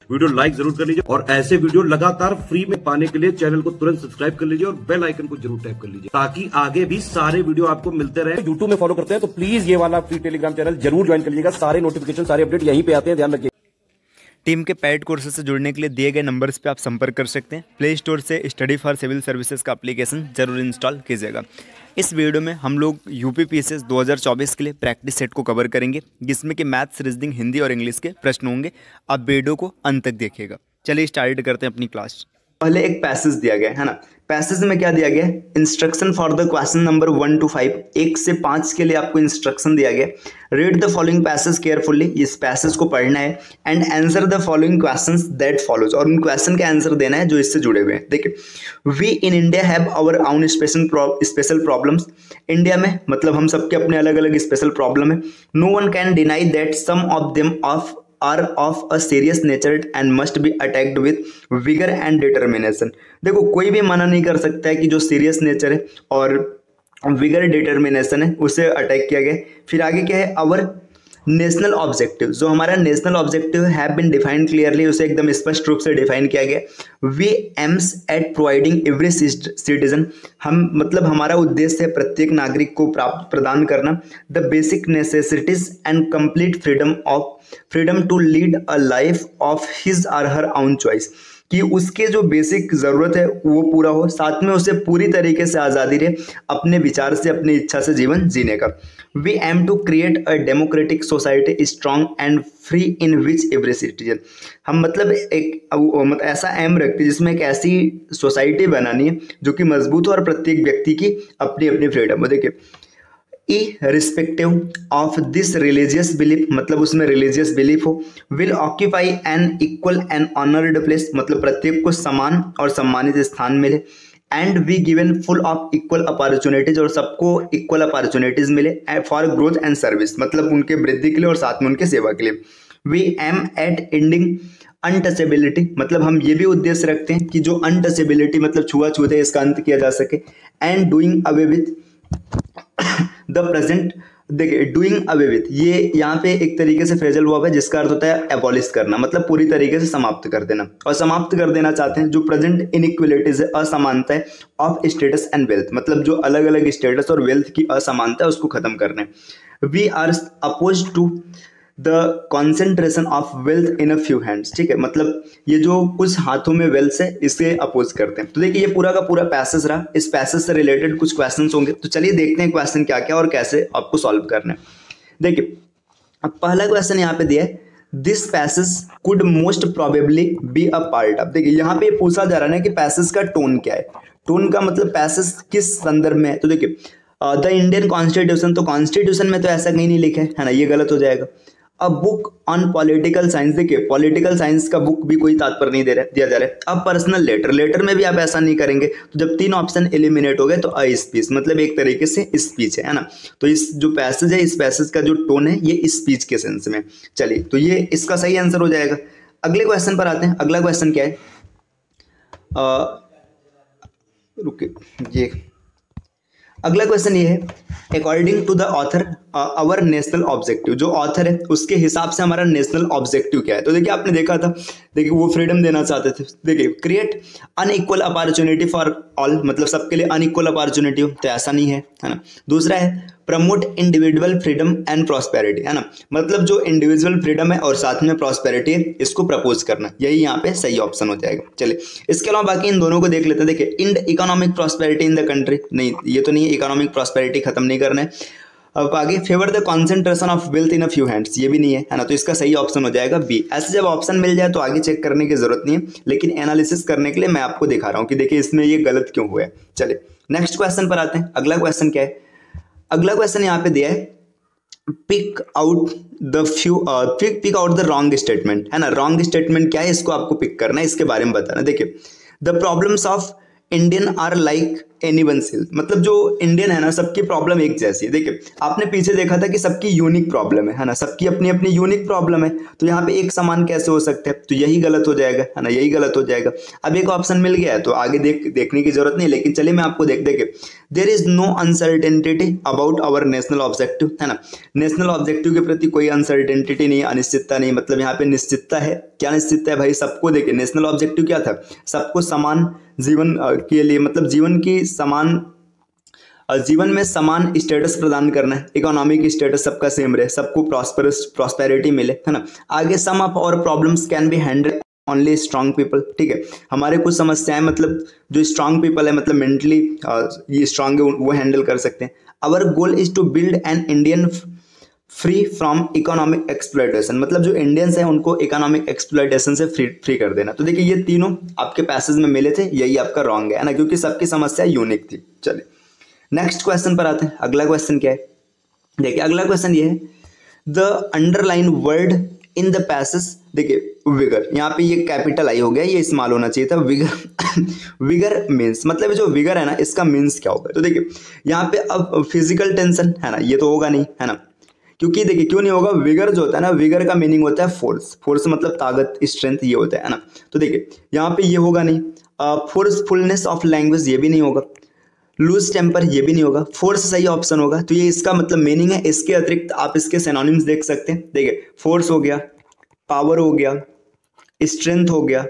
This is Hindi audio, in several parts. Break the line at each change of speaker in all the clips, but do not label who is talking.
वीडियो लाइक जरूर कर लीजिए और ऐसे वीडियो लगातार फ्री में पाने के लिए चैनल को तुरंत सब्सक्राइब कर लीजिए और बेल आइकन को जरूर टैप कर लीजिए ताकि आगे भी सारे वीडियो आपको मिलते रहे। यूट्यूब में फॉलो करते हैं तो प्लीज ये वाला फ्री टेलीग्राम चैनल जरूर ज्वाइन कर लीजिएगा। सारे नोटिफिकेशन सारे अपडेट यहीं पे आते हैं, ध्यान रखिए।
टीम के पेड कोर्सेज से जुड़ने के लिए दिए गए नंबर्स पे आप संपर्क कर सकते हैं। प्ले स्टोर से स्टडी फॉर सिविल सर्विसेज का एप्लीकेशन जरूर इंस्टॉल कीजिएगा। इस वीडियो में हम लोग यूपी पीसीएस 2024 के लिए प्रैक्टिस सेट को कवर करेंगे, जिसमें कि मैथ्स, रीजनिंग, हिंदी और इंग्लिश के प्रश्न होंगे। आप वीडियो को अंत तक देखिएगा। चलिए स्टार्ट करते हैं अपनी क्लास।
पहले एक पैसेज दिया गया है ना, पैसेज में क्या दिया गया? Instruction for the question number 1 to 5, 1 से 5 के लिए आपको इंस्ट्रक्शन दिया गया। Read the following passage carefully, इस पैसेज को पढ़ना है and answer the following questions that follows, और उन क्वेश्चन का आंसर देना है जो इससे जुड़े हुए हैं। देखिए, we in India have our own special problems. India में मतलब हम सबके अपने अलग अलग स्पेशल प्रॉब्लम है। No one can deny that some of them are of a serious nature and must be attacked with vigor and determination। देखो, कोई भी मना नहीं कर सकता है कि जो सीरियस नेचर है और विगर डिटर्मिनेशन है उसे अटैक किया गया। फिर आगे क्या है? आवर नेशनल ऑब्जेक्टिव, जो हमारा national objective have been defined clearly, उसे एकदम स्पष्ट रूप से डिफाइन किया गया। We aims at providing every citizen, हम मतलब हमारा उद्देश्य है प्रत्येक नागरिक को प्रदान करना the basic necessities and complete freedom to lead a life of his or her own choice, कि उसके जो बेसिक ज़रूरत है वो पूरा हो, साथ में उसे पूरी तरीके से आज़ादी रहे अपने विचार से, अपनी इच्छा से जीवन जीने का। We aim to create a democratic society strong and free in which every citizen, हम मतलब एक ऐसा एम रखते हैं जिसमें एक ऐसी सोसाइटी बनानी है जो कि मजबूत हो और प्रत्येक व्यक्ति की अपनी अपनी फ्रीडम हो। देखिए, irrespective of this religious belief, मतलब उसमें रिलीजियस बिलीफ हो, will occupy an equal and honored place, मतलब प्रत्येक को समान और सम्मानित स्थान मिले, and we given full of equal opportunities, और सबको equal opportunities मिले for growth and service, मतलब उनके वृद्धि के लिए और साथ में उनके सेवा के लिए। we aim at ending untouchability, मतलब हम ये भी उद्देश्य रखते हैं कि जो अनटचेबिलिटी मतलब छुआछूत है इसका अंत किया जा सके। And doing away with the present, देखिए डूइंग अवे विथ, ये यहाँ पे एक तरीके से फ्रेजल वर्ब है जिसका अर्थ होता है एबॉलिश करना, मतलब पूरी तरीके से समाप्त कर देना। और समाप्त कर देना चाहते हैं जो प्रेजेंट इनइक्वलिटीज है, असमानता है ऑफ स्टेटस एंड वेल्थ, मतलब जो अलग अलग स्टेटस और वेल्थ की असमानता है उसको खत्म करना है। We are oppose to the concentration of wealth in a few hands, ठीक है, मतलब ये जो कुछ हाथों में वेल्थ है इसे अपोज करते हैं। तो देखिए, ये पूरा का पूरा पैसेज रहा, इस पैसेज से रिलेटेड कुछ क्वेश्चंस होंगे, तो चलिए देखते हैं क्वेश्चन क्या क्या और कैसे आपको सॉल्व करना है। देखिए, अब पहला क्वेश्चन यहाँ पे दिया है, this passage could most probably be a part of. देखिए, यहाँ पे पूछा जा रहा है कि पैसेज का टोन क्या है। टोन का मतलब पैसेज किस संदर्भ में है। तो देखिए, द इंडियन कॉन्स्टिट्यूशन, तो कॉन्स्टिट्यूशन में तो ऐसा कहीं नहीं लिखा है ना, ये गलत हो जाएगा। A book on political science, देखिए पॉलिटिकल साइंस का बुक भी कोई तात्पर्य नहीं दिया जा रहा है। अब पर्सनल लेटर, लेटर में भी आप ऐसा नहीं करेंगे, तो जब 3 ऑप्शन एलिमिनेट हो गए तो अ स्पीच, मतलब एक तरीके से स्पीच है ना। तो इस जो पैसेज है, इस पैसेज का जो टोन है ये स्पीच के सेंस में। चलिए, तो ये इसका सही आंसर हो जाएगा। अगले क्वेश्चन पर आते हैं। अगला क्वेश्चन क्या है? रुके, ये अगला क्वेश्चन ये है, according to the author our national objective, जो ऑथर है उसके हिसाब से हमारा नेशनल ऑब्जेक्टिव क्या है। तो देखिए, आपने देखा था, देखिए वो फ्रीडम देना चाहते थे। देखिए, create unequal opportunity for all, मतलब सबके लिए अनइक्वल अपॉर्चुनिटी हो, तो ऐसा नहीं है, है ना। दूसरा है promote individual freedom and prosperity, है ना, मतलब जो इंडिविजुअल फ्रीडम है और साथ में प्रॉस्पेरिटी है इसको प्रपोज करना, यही यहाँ पे सही ऑप्शन हो जाएगा। चलिए, इसके अलावा बाकी इन दोनों को देख लेते हैं। देखिए, end economic prosperity in the country, नहीं ये तो नहीं है, इकोनॉमिक प्रॉस्पेरिटी खत्म नहीं करना है। अब आगे favour the concentration of wealth in a few hands, ये भी नहीं है ना, तो इसका सही ऑप्शन हो जाएगा बी। ऐसे जब ऑप्शन मिल जाए तो आगे चेक करने की जरूरत नहीं है, लेकिन एनालिसिस करने के लिए मैं आपको दिखा रहा हूँ कि देखिए इसमें ये गलत क्यों हुआ है। चलिए, नेक्स्ट क्वेश्चन पर आते हैं। अगला क्वेश्चन क्या है? अगला क्वेश्चन यहाँ पे दिया है, pick out the wrong statement, है ना। रॉन्ग स्टेटमेंट क्या है इसको आपको पिक करना है, इसके बारे में बताना। देखिए, the problems of Indian are like anyone's health। मतलब जो इंडियन है ना, सबकी प्रॉब्लम एक जैसी है। देखिए आपने पीछे देखा था कि सबकी यूनिक प्रॉब्लम है ना, सबकी अपनी अपनी यूनिक प्रॉब्लम है, तो यहाँ पे एक समान कैसे हो सकते हैं, तो यही गलत हो जाएगा है ना, यही गलत हो जाएगा। अब एक ऑप्शन मिल गया है तो आगे देखने की जरूरत नहीं, लेकिन चलिए मैं आपको देखे there is no uncertainty about our national objective, है ना। नेशनल ऑब्जेक्टिव के प्रति कोई अनसर्टेनिटी नहीं, अनिश्चितता नहीं, मतलब यहाँ पे निश्चितता है। क्या निश्चितता है भाई, सबको देखिए नेशनल ऑब्जेक्टिव क्या था, सबको समान जीवन के लिए, मतलब जीवन में समान स्टेटस प्रदान करना है, इकोनॉमिक स्टेटस सबका सेम रहे, सबको प्रॉस्पेरिटी मिले, है ना। आगे सम ऑफ और problems can be handle only strong people, ठीक है। हमारे कुछ समस्याएं मतलब जो स्ट्रांग पीपल है, मतलब मेंटली ये स्ट्रांग है, वो हैंडल कर सकते हैं। Our goal is to build an Indian free from economic exploitation, मतलब जो इंडियंस हैं उनको इकोनॉमिक एक्सप्लॉयटेशन से फ्री कर देना। तो देखिए ये तीनों आपके पैसेज में मिले थे, यही आपका रॉन्ग है ना, क्योंकि सबकी समस्या यूनिक थी। चलिए नेक्स्ट क्वेश्चन पर आते हैं। अगला क्वेश्चन क्या है, देखिए अगला क्वेश्चन ये है, the underline word in the passage, देखिए विगर, यहाँ पे ये कैपिटल आई हो गया, ये स्मॉल होना चाहिए था, विगर विगर मीन्स, मतलब जो विगर है ना इसका मीन्स क्या होगा। तो देखिए यहाँ पे अब फिजिकल टेंशन है ना, ये तो होगा नहीं है ना, क्योंकि देखिए क्यों नहीं होगा, विगर जो होता है ना, विगर का मीनिंग होता है फोर्स, फोर्स मतलब ताकत, स्ट्रेंथ, ये होता है ना। तो देखिए यहाँ पे ये होगा नहीं, फोर्सफुलनेस ऑफ लैंग्वेज ये भी नहीं होगा, लूज टेम्पर ये भी नहीं होगा, फोर्स सही ऑप्शन होगा। तो ये इसका मतलब मीनिंग है। इसके अतिरिक्त आप इसके सिनोनिम्स देख सकते हैं। देखिए फोर्स हो गया, पावर हो गया, स्ट्रेंथ हो गया,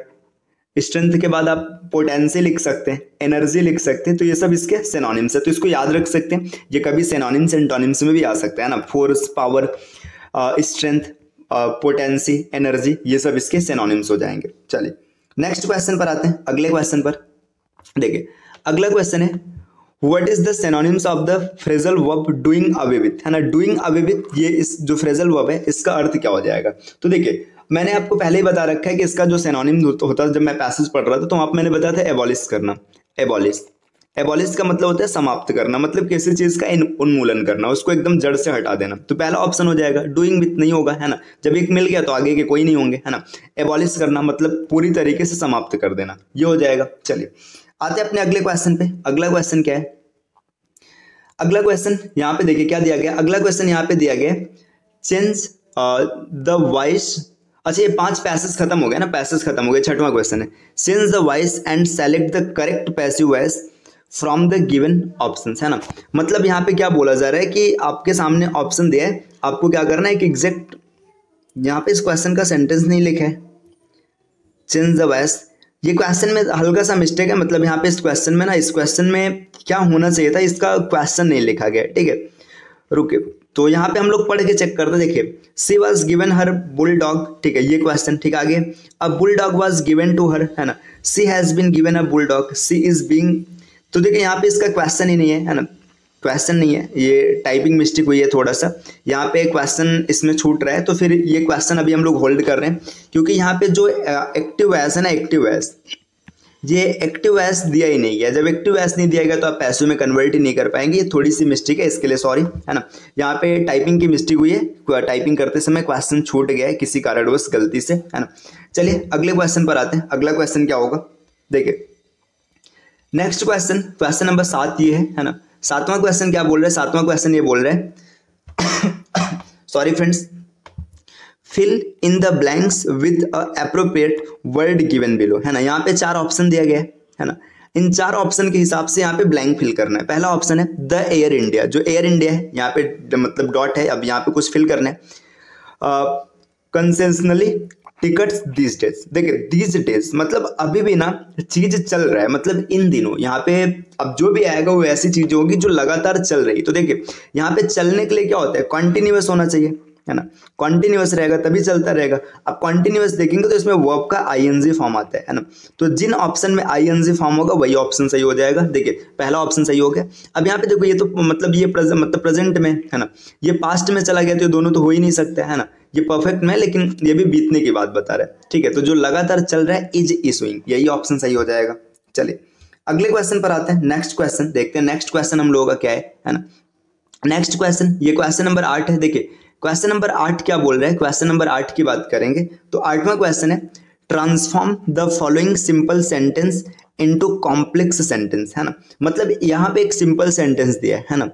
स्ट्रेंथ के बाद आप पोटेंसी लिख सकते हैं, एनर्जी लिख सकते हैं, तो ये सब इसके सिनोनिम्स है, तो इसको याद रख सकते हैं। ये कभी सिनोनिम्स एंटोनिम्स में भी आ सकता है ना, force, power, strength, potency, energy, ये सब इसके सिनोनिम्स हो जाएंगे। चलिए नेक्स्ट क्वेश्चन पर आते हैं, अगले क्वेश्चन पर। देखिए अगला क्वेश्चन है, what is the synonyms of the phrasal verb doing away with, है ना। डूइंग अवे विथ, ये इस जो फ्रेजल वर्ब है इसका अर्थ क्या हो जाएगा। तो देखिए मैंने आपको पहले ही बता रखा है कि इसका जो सिनोनिम होता है, जब मैं पैसेज पढ़ रहा था तो वहाँ पे मैंने बताया था एबॉलिश करना। एबॉलिश का मतलब होता है समाप्त करना, मतलब किसी चीज का उन्मूलन करना, उसको एकदम जड़ से हटा देना। तो पहला ऑप्शन हो जाएगा, डूइंग विथ नहीं होगा, है ना, जब एक मिल गया तो आगे के कोई नहीं होंगे, है ना। एबॉलिश करना मतलब पूरी तरीके से समाप्त कर देना, ये हो जाएगा। चलिए आते हैं अपने अगले क्वेश्चन पे। अगला क्वेश्चन क्या है, अगला क्वेश्चन यहाँ पे देखिए क्या दिया गया। अगला क्वेश्चन यहाँ पे दिया गया, चेंज द वॉइस। अच्छा ये 5 पैसेज खत्म हो गया ना, पैसेज खत्म हो गए। छठवां क्वेश्चन है, change the voice and select the correct passive voice from the given options, है ना। मतलब यहाँ पे क्या बोला जा रहा है कि आपके सामने ऑप्शन दिया है, आपको क्या करना है कि एग्जैक्ट, यहाँ पे इस क्वेश्चन का सेंटेंस नहीं लिखा है, चेंज द वॉइस, ये क्वेश्चन में हल्का सा मिस्टेक है। मतलब यहाँ पे इस क्वेश्चन में ना, इस क्वेश्चन में क्या होना चाहिए था, इसका क्वेश्चन नहीं लिखा गया, ठीक है। रुके, तो यहाँ पे हम लोग पढ़ के चेक करते, देखिए she was given her bulldog, ठीक है, ये क्वेश्चन, ठीक। आगे a bulldog was given to her, है ना, she has been given a bulldog, she is being. तो देखिए यहाँ पे इसका क्वेश्चन ही नहीं है ना, क्वेश्चन नहीं है, ये टाइपिंग मिस्टेक हुई है थोड़ा सा, यहाँ पे क्वेश्चन इसमें छूट रहा है। तो फिर ये क्वेश्चन अभी हम लोग होल्ड कर रहे हैं, क्योंकि यहाँ पे जो एक्टिव वॉइस है ना, एक्टिव वॉइस, ये एक्टिव वॉइस दिया ही नहीं गया। जब एक्टिव वॉइस नहीं दिया गया तो आप पैसों में कन्वर्ट ही नहीं कर पाएंगे, ये थोड़ी सी मिस्टेक है, इसके लिए सॉरी, है ना। यहाँ पे टाइपिंग की मिस्टेक हुई है, टाइपिंग करते समय क्वेश्चन छूट गया है किसी कारणवश गलती से, है ना। चलिए अगले क्वेश्चन पर आते हैं। अगला क्वेश्चन क्या होगा, देखिए नेक्स्ट क्वेश्चन, क्वेश्चन नंबर 7 ये है ना। 7वां क्वेश्चन क्या बोल रहे हैं, 7वां क्वेश्चन ये बोल रहे हैं sorry friends, fill in the blanks with a appropriate word given below, है ना। यहाँ पे 4 ऑप्शन दिया गया है ना, इन 4 ऑप्शन के हिसाब से यहाँ पे ब्लैंक फिल करना है। पहला ऑप्शन है द एयर इंडिया, जो एयर इंडिया है यहाँ पे मतलब डॉट है, अब यहाँ पे कुछ फिल करना है। कंसेशनली टिकट्स दीज डेज, देखिए दीज डेज मतलब अभी भी ना चीज चल रहा है, मतलब इन दिनों। यहाँ पे अब जो भी आएगा वो ऐसी चीज होगी जो लगातार चल रही। तो देखिए यहाँ पे चलने के लिए क्या होता है, कॉन्टिन्यूअस होना चाहिए, है ना, कॉन्टिन्यूअस रहेगा तभी चलता रहेगा। अब कॉन्टिन्यूअस देखेंगे तो इसमें वर्ब का आईएनजी फॉर्म आता है ना, तो जिन ऑप्शन में आईएनजी फॉर्म होगा वही ऑप्शन सही हो जाएगा। देखिए पहला ऑप्शन सही हो गया। अब यहाँ पे देखो ये तो मतलब ये प्रेजेंट में है ना, ये पास्ट में चला गया तो ये दोनों तो हो ही नहीं सकते, है ना। ये परफेक्ट में, लेकिन ये भी बीतने की बात बता रहा है, ठीक है। तो जो लगातार चल रहा है इज इशूइंग, यही ऑप्शन सही हो जाएगा। चलिए अगले क्वेश्चन पर आते हैं। नेक्स्ट क्वेश्चन देखते हैं, नेक्स्ट क्वेश्चन हम लोगों का क्या है ना। नेक्स्ट क्वेश्चन, ये क्वेश्चन नंबर 8 है। देखिए क्वेश्चन नंबर 8 क्या बोल रहा है, क्वेश्चन नंबर 8 की बात करेंगे तो 8वां क्वेश्चन है, transform the following simple sentence into complex sentence, है ना। मतलब यहाँ पे एक सिंपल सेंटेंस दिया है ना,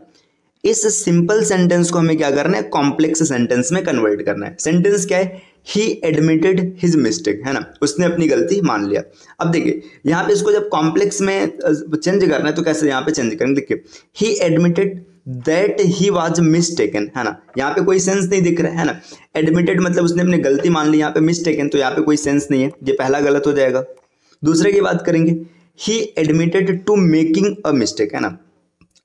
इस सिंपल सेंटेंस को हमें क्या करना है, कॉम्प्लेक्स सेंटेंस में कन्वर्ट करना है। सेंटेंस क्या है, ही एडमिटेड हिज मिस्टेक, है ना, उसने अपनी गलती मान लिया। अब देखिए यहाँ पे इसको जब कॉम्प्लेक्स में चेंज करना है तो कैसे यहाँ पे चेंज करेंगे, देखिए ही admitted that he was mistaken, है ना, यहाँ पे कोई सेंस नहीं दिख रहा है ना। एडमिटेड मतलब उसने अपनी गलती मान ली, यहाँ पे मिस्टेकन तो यहाँ पे कोई सेंस नहीं है, ये पहला गलत हो जाएगा। दूसरे की बात करेंगे, he admitted to making a mistake, है ना,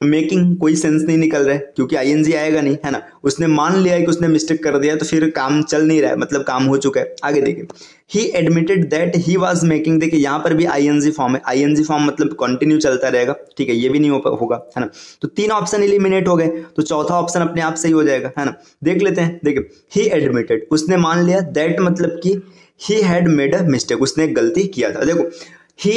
मेकिंग कोई सेंस नहीं निकल रहा है क्योंकि आईएनजी आएगा नहीं, है ना। उसने मान लिया है कि उसने मिस्टेक कर दिया तो फिर काम चल नहीं रहा है, मतलब काम हो चुका है। आगे देखिए, ही admitted that he was making, देखिए यहाँ पर भी आईएनजी फॉर्म है, आईएनजी फॉर्म मतलब कंटिन्यू चलता रहेगा, ठीक है, ये भी नहीं होगा, है ना। तो 3 ऑप्शन एलिमिनेट हो गए, तो चौथा ऑप्शन अपने आप सही हो जाएगा, है ना। देख लेते हैं, देखिए ही एडमिटेड, उसने मान लिया, दैट मतलब कि he had made a mistake, उसने एक गलती किया था। देखो ही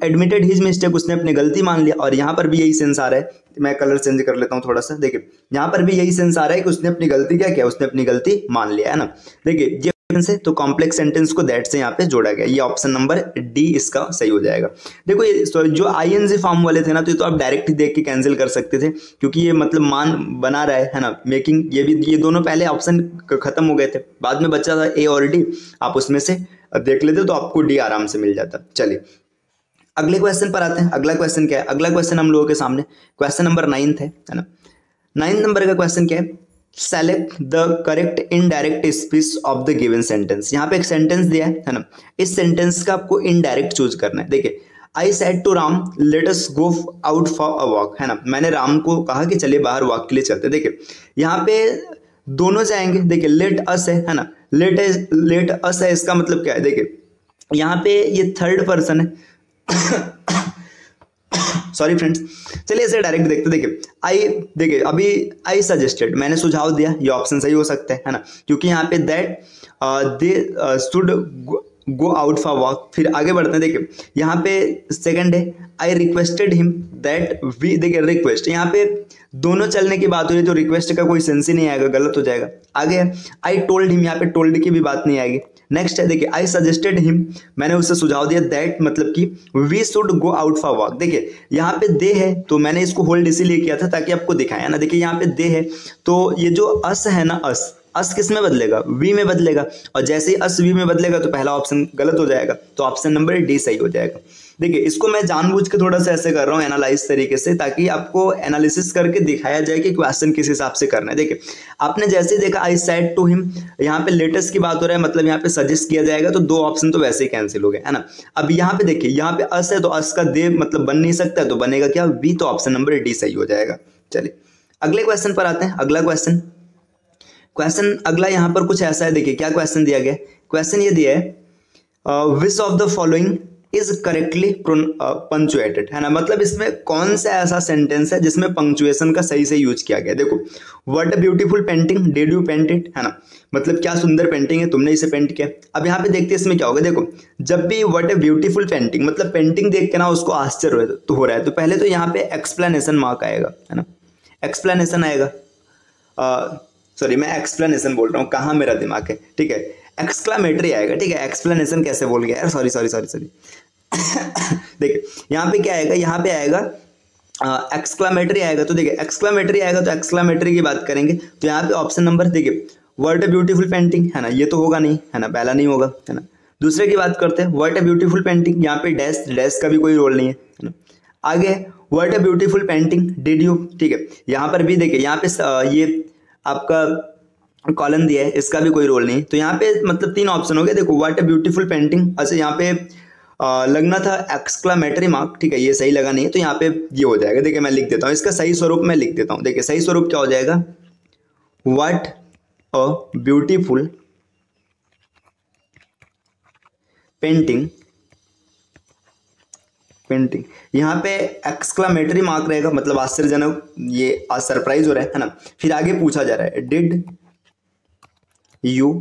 एडमिटेड हिज मिस्टेक, उसने अपनी गलती मान लिया, और यहाँ पर भी यही सेंस आ रहा है, मैं कलर चेंज कर लेता हूँ थोड़ा सा। देखिए यहाँ पर भी यही सेंस आ रहा है कि उसने अपनी गलती क्या किया, उसने अपनी गलती मान लिया, है ना। देखिए ये से तो कॉम्प्लेक्स सेंटेंस को दैट से यहाँ पे जोड़ा गया, ये ऑप्शन नंबर डी इसका सही हो जाएगा। देखो ये जो आईएनजी फॉर्म वाले थे ना, तो ये तो आप डायरेक्ट देख के कैंसिल कर सकते थे क्योंकि ये मतलब मान बना रहा है ना, मेकिंग, ये भी, ये दोनों पहले ऑप्शन खत्म हो गए थे, बाद में बचा था ए और डी, आप उसमें से देख लेते तो आपको डी आराम से मिल जाता। चलिए अगले क्वेश्चन पर आते हैं। अगला क्वेश्चन क्या है, अगला क्वेश्चन हम लोगों के सामने क्वेश्चन नंबर 9 है ना। 9 नंबर का क्वेश्चन क्या है, select the correct indirect speech of the given sentence. यहाँ पे एक सेंटेंस दिया है ना, इस सेंटेंस का आपको इनडायरेक्ट चूज करना है। देखिए I said to Ram let us go out for a walk, है ना, मैंने राम को कहा कि चलिए बाहर वॉक के लिए चलते। देखिए यहाँ पे दोनों जाएंगे, देखिए लेट अस है ना, लेट अस है, इसका मतलब क्या है, देखिए यहाँ पे ये थर्ड पर्सन है सॉरी फ्रेंड्स, चलिए इसे डायरेक्ट देखते। देखिए आई, देखिए अभी आई सजेस्टेड, मैंने सुझाव दिया, ये ऑप्शन सही हो सकता है ना, क्योंकि यहाँ पे that they should go out for walk. फिर आगे बढ़ते हैं, देखिए यहाँ पे सेकंड है I requested him that we, देखिए रिक्वेस्ट, यहाँ पे दोनों चलने की बात हो रही है, जो रिक्वेस्ट का कोई सेंस ही नहीं आएगा, गलत हो जाएगा। आगे आई टोल्ड हिम, यहाँ पे टोल्ड की भी बात नहीं आएगी। नेक्स्ट है देखिए आई सजेस्टेड हिम, मैंने उसे सुझाव दिया, दैट मतलब कि we should go out for walk. देखिए यहाँ पे दे है तो मैंने इसको होल्ड इसीलिए किया था ताकि आपको दिखाया ना। देखिए यहाँ पे दे है तो ये जो अस है ना, अस किस में बदलेगा, वी में बदलेगा, और जैसे ही अस वी में बदलेगा तो पहला ऑप्शन गलत हो जाएगा, तो ऑप्शन नंबर डी सही हो जाएगा। देखिए इसको मैं जानबूझ के थोड़ा सा ऐसे कर रहा हूँ एनालाइज तरीके से, ताकि आपको एनालिसिस करके दिखाया जाए कि क्वेश्चन किस हिसाब से करना है। देखिए आपने जैसे ही देखा आई सेड टू हिम, यहाँ पे लेटेस्ट की बात हो रहा है, मतलब यहाँ पे सजेस्ट किया जाएगा, तो 2 ऑप्शन तो वैसे ही कैंसिल हो गए, है ना। अब यहाँ पे देखिए यहाँ पे अस है तो अस का दे मतलब बन नहीं सकता, तो बनेगा क्या, वी, तो ऑप्शन नंबर डी सही हो जाएगा। चलिए अगले क्वेश्चन पर आते हैं। अगला क्वेश्चन अगला यहाँ पर कुछ ऐसा है, देखिए क्या क्वेश्चन दिया गया, क्वेश्चन ये दिया है which of the following is correctly punctuated, है ना, मतलब इसमें कौन सा ऐसा सेंटेंस है जिसमें पंक्चुएशन का सही से यूज किया गया। देखो what a beautiful painting did you paint it, है ना, मतलब क्या सुंदर पेंटिंग है, तुमने इसे पेंट किया। अब यहाँ पे देखते हैं इसमें क्या होगा। देखो जब भी व्हाट अ ब्यूटीफुल पेंटिंग, मतलब पेंटिंग देख के ना उसको आश्चर्य तो हो रहा है, तो पहले तो यहाँ पे एक्सप्लेनेशन मार्क आएगा, है ना, एक्सप्लेनेशन आएगा, सॉरी मैं एक्सप्लेनेशन बोल रहा हूँ, कहाँ मेरा दिमाग है, ठीक है, एक्सक्लामेटरी आएगा, ठीक है, एक्सप्लेनेशन कैसे बोल गया यार, सॉरी देखिए यहाँ पे क्या आएगा, यहाँ पे आएगा एक्सक्लामेटरी आएगा। तो देखिए एक्सक्लामेटरी आएगा तो एक्सक्लामेटरी की बात करेंगे, तो यहाँ पे ऑप्शन नंबर देखिए व्हाट अ ब्यूटीफुल पेंटिंग, है ना, ये तो होगा नहीं, है ना, पहला नहीं होगा, है ना। दूसरे की बात करते हैं, व्हाट अ ब्यूटीफुल पेंटिंग, यहाँ पे डैश का भी कोई रोल नहीं है ना। आगे what a beautiful painting did you, ठीक है, यहाँ पर भी देखिए यहाँ पे ये आपका कॉलन दिया है, इसका भी कोई रोल नहीं, तो यहाँ पे मतलब 3 ऑप्शन हो गए। देखो व्हाट अ ब्यूटीफुल पेंटिंग, अच्छा यहाँ पे लगना था एक्सक्लामेटरी मार्क, ठीक है, ये सही लगा नहीं है, तो यहाँ पे ये हो जाएगा। देखिए मैं लिख देता हूँ, इसका सही स्वरूप मैं लिख देता हूँ। देखिए सही स्वरूप क्या हो जाएगा, व्हाट अ ब्यूटीफुल पेंटिंग, यहाँ पे एक्सक्लामेटरी मार्क रहेगा, मतलब आश्चर्यजनक, ये सरप्राइज हो रहा है ना। फिर आगे पूछा जा रहा है डिड यू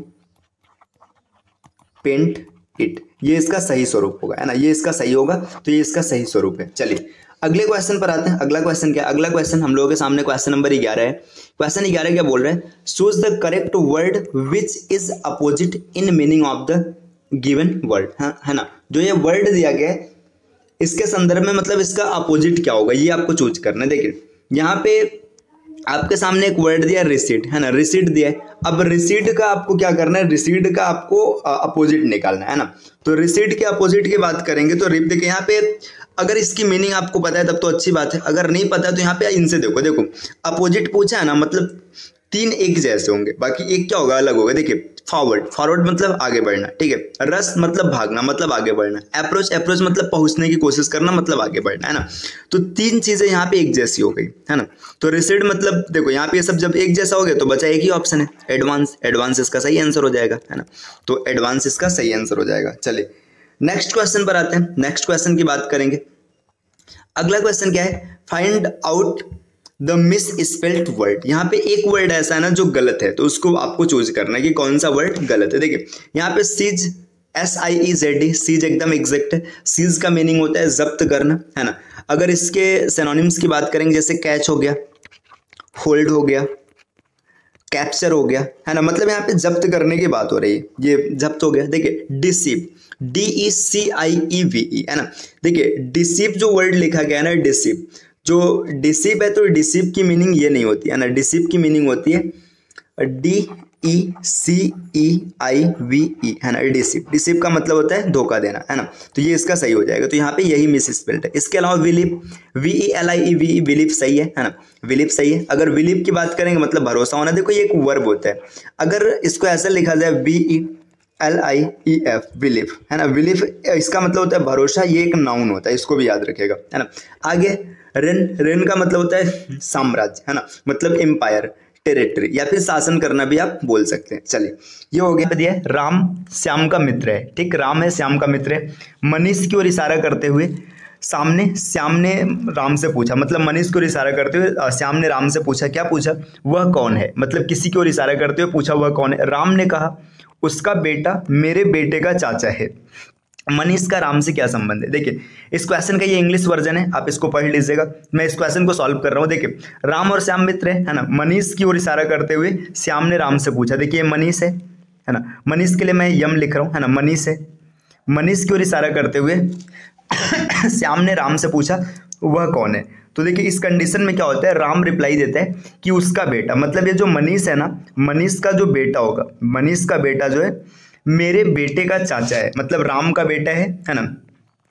पेंट इट, ये इसका सही स्वरूप होगा, है ना, ये इसका सही होगा, तो ये इसका सही स्वरूप है। चलिए अगले क्वेश्चन पर आते हैं। अगला क्वेश्चन क्या है, अगला क्वेश्चन हम लोगों के सामने क्वेश्चन नंबर 11 है। क्वेश्चन 11 क्या बोल रहा है, choose the correct word which is opposite in meaning of the given word, है ना, जो ये वर्ड दिया गया है इसके संदर्भ में मतलब इसका अपोजिट क्या होगा ये आपको चूज करना है। देखिए यहाँ पे आपके सामने एक वर्ड दिया रिसीट, है ना, रिसीट दिया है। अब रिसीट का आपको क्या करना है, रिसीट का आपको अपोजिट निकालना है ना। तो रिसीट के अपोजिट की बात करेंगे तो देखिए यहाँ पे अगर इसकी मीनिंग आपको पता है तब तो अच्छी बात है, अगर नहीं पता है तो यहाँ पे इनसे देखो अपोजिट पूछा है ना, मतलब 3 एक जैसे होंगे, बाकी एक क्या होगा अलग होगा। देखिए फॉरवर्ड मतलब आगे बढ़ना, ठीक है। रस मतलब भागना मतलब आगे बढ़ना, अप्रोच मतलब पहुंचने की कोशिश करना मतलब आगे बढ़ना, है ना। तो 3 चीजें यहाँ पे एक जैसी हो गई, है ना। तो रिसीड मतलब देखो यहाँ पे ये सब जब एक जैसा हो गया तो बचा एक ही ऑप्शन है एडवांस इसका सही आंसर हो जाएगा, है ना। तो एडवांस इसका सही आंसर हो जाएगा। चलिए नेक्स्ट क्वेश्चन पर आते हैं। नेक्स्ट क्वेश्चन की बात करेंगे। अगला क्वेश्चन क्या है, find out the miss spelled word. यहाँ पे एक वर्ड ऐसा है ना जो गलत है, तो उसको आपको चूज करना है कि कौन सा वर्ड गलत है। देखिए यहाँ पे सीज SIEZD, सीज एकदम एग्जैक्ट है। सीज का मीनिंग होता है जब्त करना, है ना। अगर इसके सिनोनिम्स की बात करेंगे जैसे कैच हो गया, होल्ड हो गया, कैप्चर हो गया, है ना, मतलब यहाँ पे जब्त करने की बात हो रही है, ये जब्त हो गया। देखिए डिसीव, DECIEVE, है ना। देखिए डिसीव जो वर्ड लिखा गया है ना, डिसीव जो डिसीव है, तो डिसीव की मीनिंग ये नहीं होती है ना, डिसीव की मीनिंग होती है DECEIVE, है ना। डिसीव का मतलब होता है धोखा देना, है ना। तो ये इसका सही हो जाएगा, तो यहाँ पे यही मिस स्पेल्ड है। इसके अलावा विलीव, VELIEVE, विलीव सही है ना, विलीव सही है। अगर विलीव की बात करेंगे मतलब भरोसा होना, देखो ये एक वर्ब होता है, अगर इसको ऐसा लिखा जाए VELIEF, बिलीव, है ना। बिलीव इसका मतलब होता है भरोसा, ये एक नाउन होता है, इसको भी याद रखेगा, है ना। आगे रेन का मतलब होता है साम्राज्य, है ना, मतलब एम्पायर, टेरिटरी या फिर शासन करना भी आप बोल सकते हैं। चलिए ये हो गया। दिया राम श्याम का मित्र है, ठीक, राम है श्याम का मित्र है। मनीष की ओर इशारा करते हुए सामने श्याम ने राम से पूछा, मतलब मनीष की ओर इशारा करते हुए श्याम ने राम से पूछा, क्या पूछा, वह कौन है, मतलब किसी की ओर इशारा करते हुए पूछा वह कौन है। राम ने कहा उसका बेटा मेरे बेटे का चाचा है। मनीष का राम से क्या संबंध है। देखिए इस क्वेश्चन का ये इंग्लिश वर्जन है, आप इसको पढ़ लीजिएगा। मैं इस क्वेश्चन को सॉल्व कर रहा हूँ। देखिए राम और श्याम मित्र है ना। मनीष की ओर इशारा करते हुए श्याम ने राम से पूछा, देखिए मनीष है ना, मनीष के लिए मैं यम लिख रहा हूँ, है ना, मनीष है। मनीष की ओर इशारा करते हुए श्याम ने राम से पूछा वह कौन है। तो देखिए इस कंडीशन में क्या होता है, राम रिप्लाई देता है कि उसका बेटा, मतलब ये जो मनीष है ना, मनीष का जो बेटा होगा, मनीष का बेटा जो है मेरे बेटे का चाचा है, मतलब राम का बेटा है ना,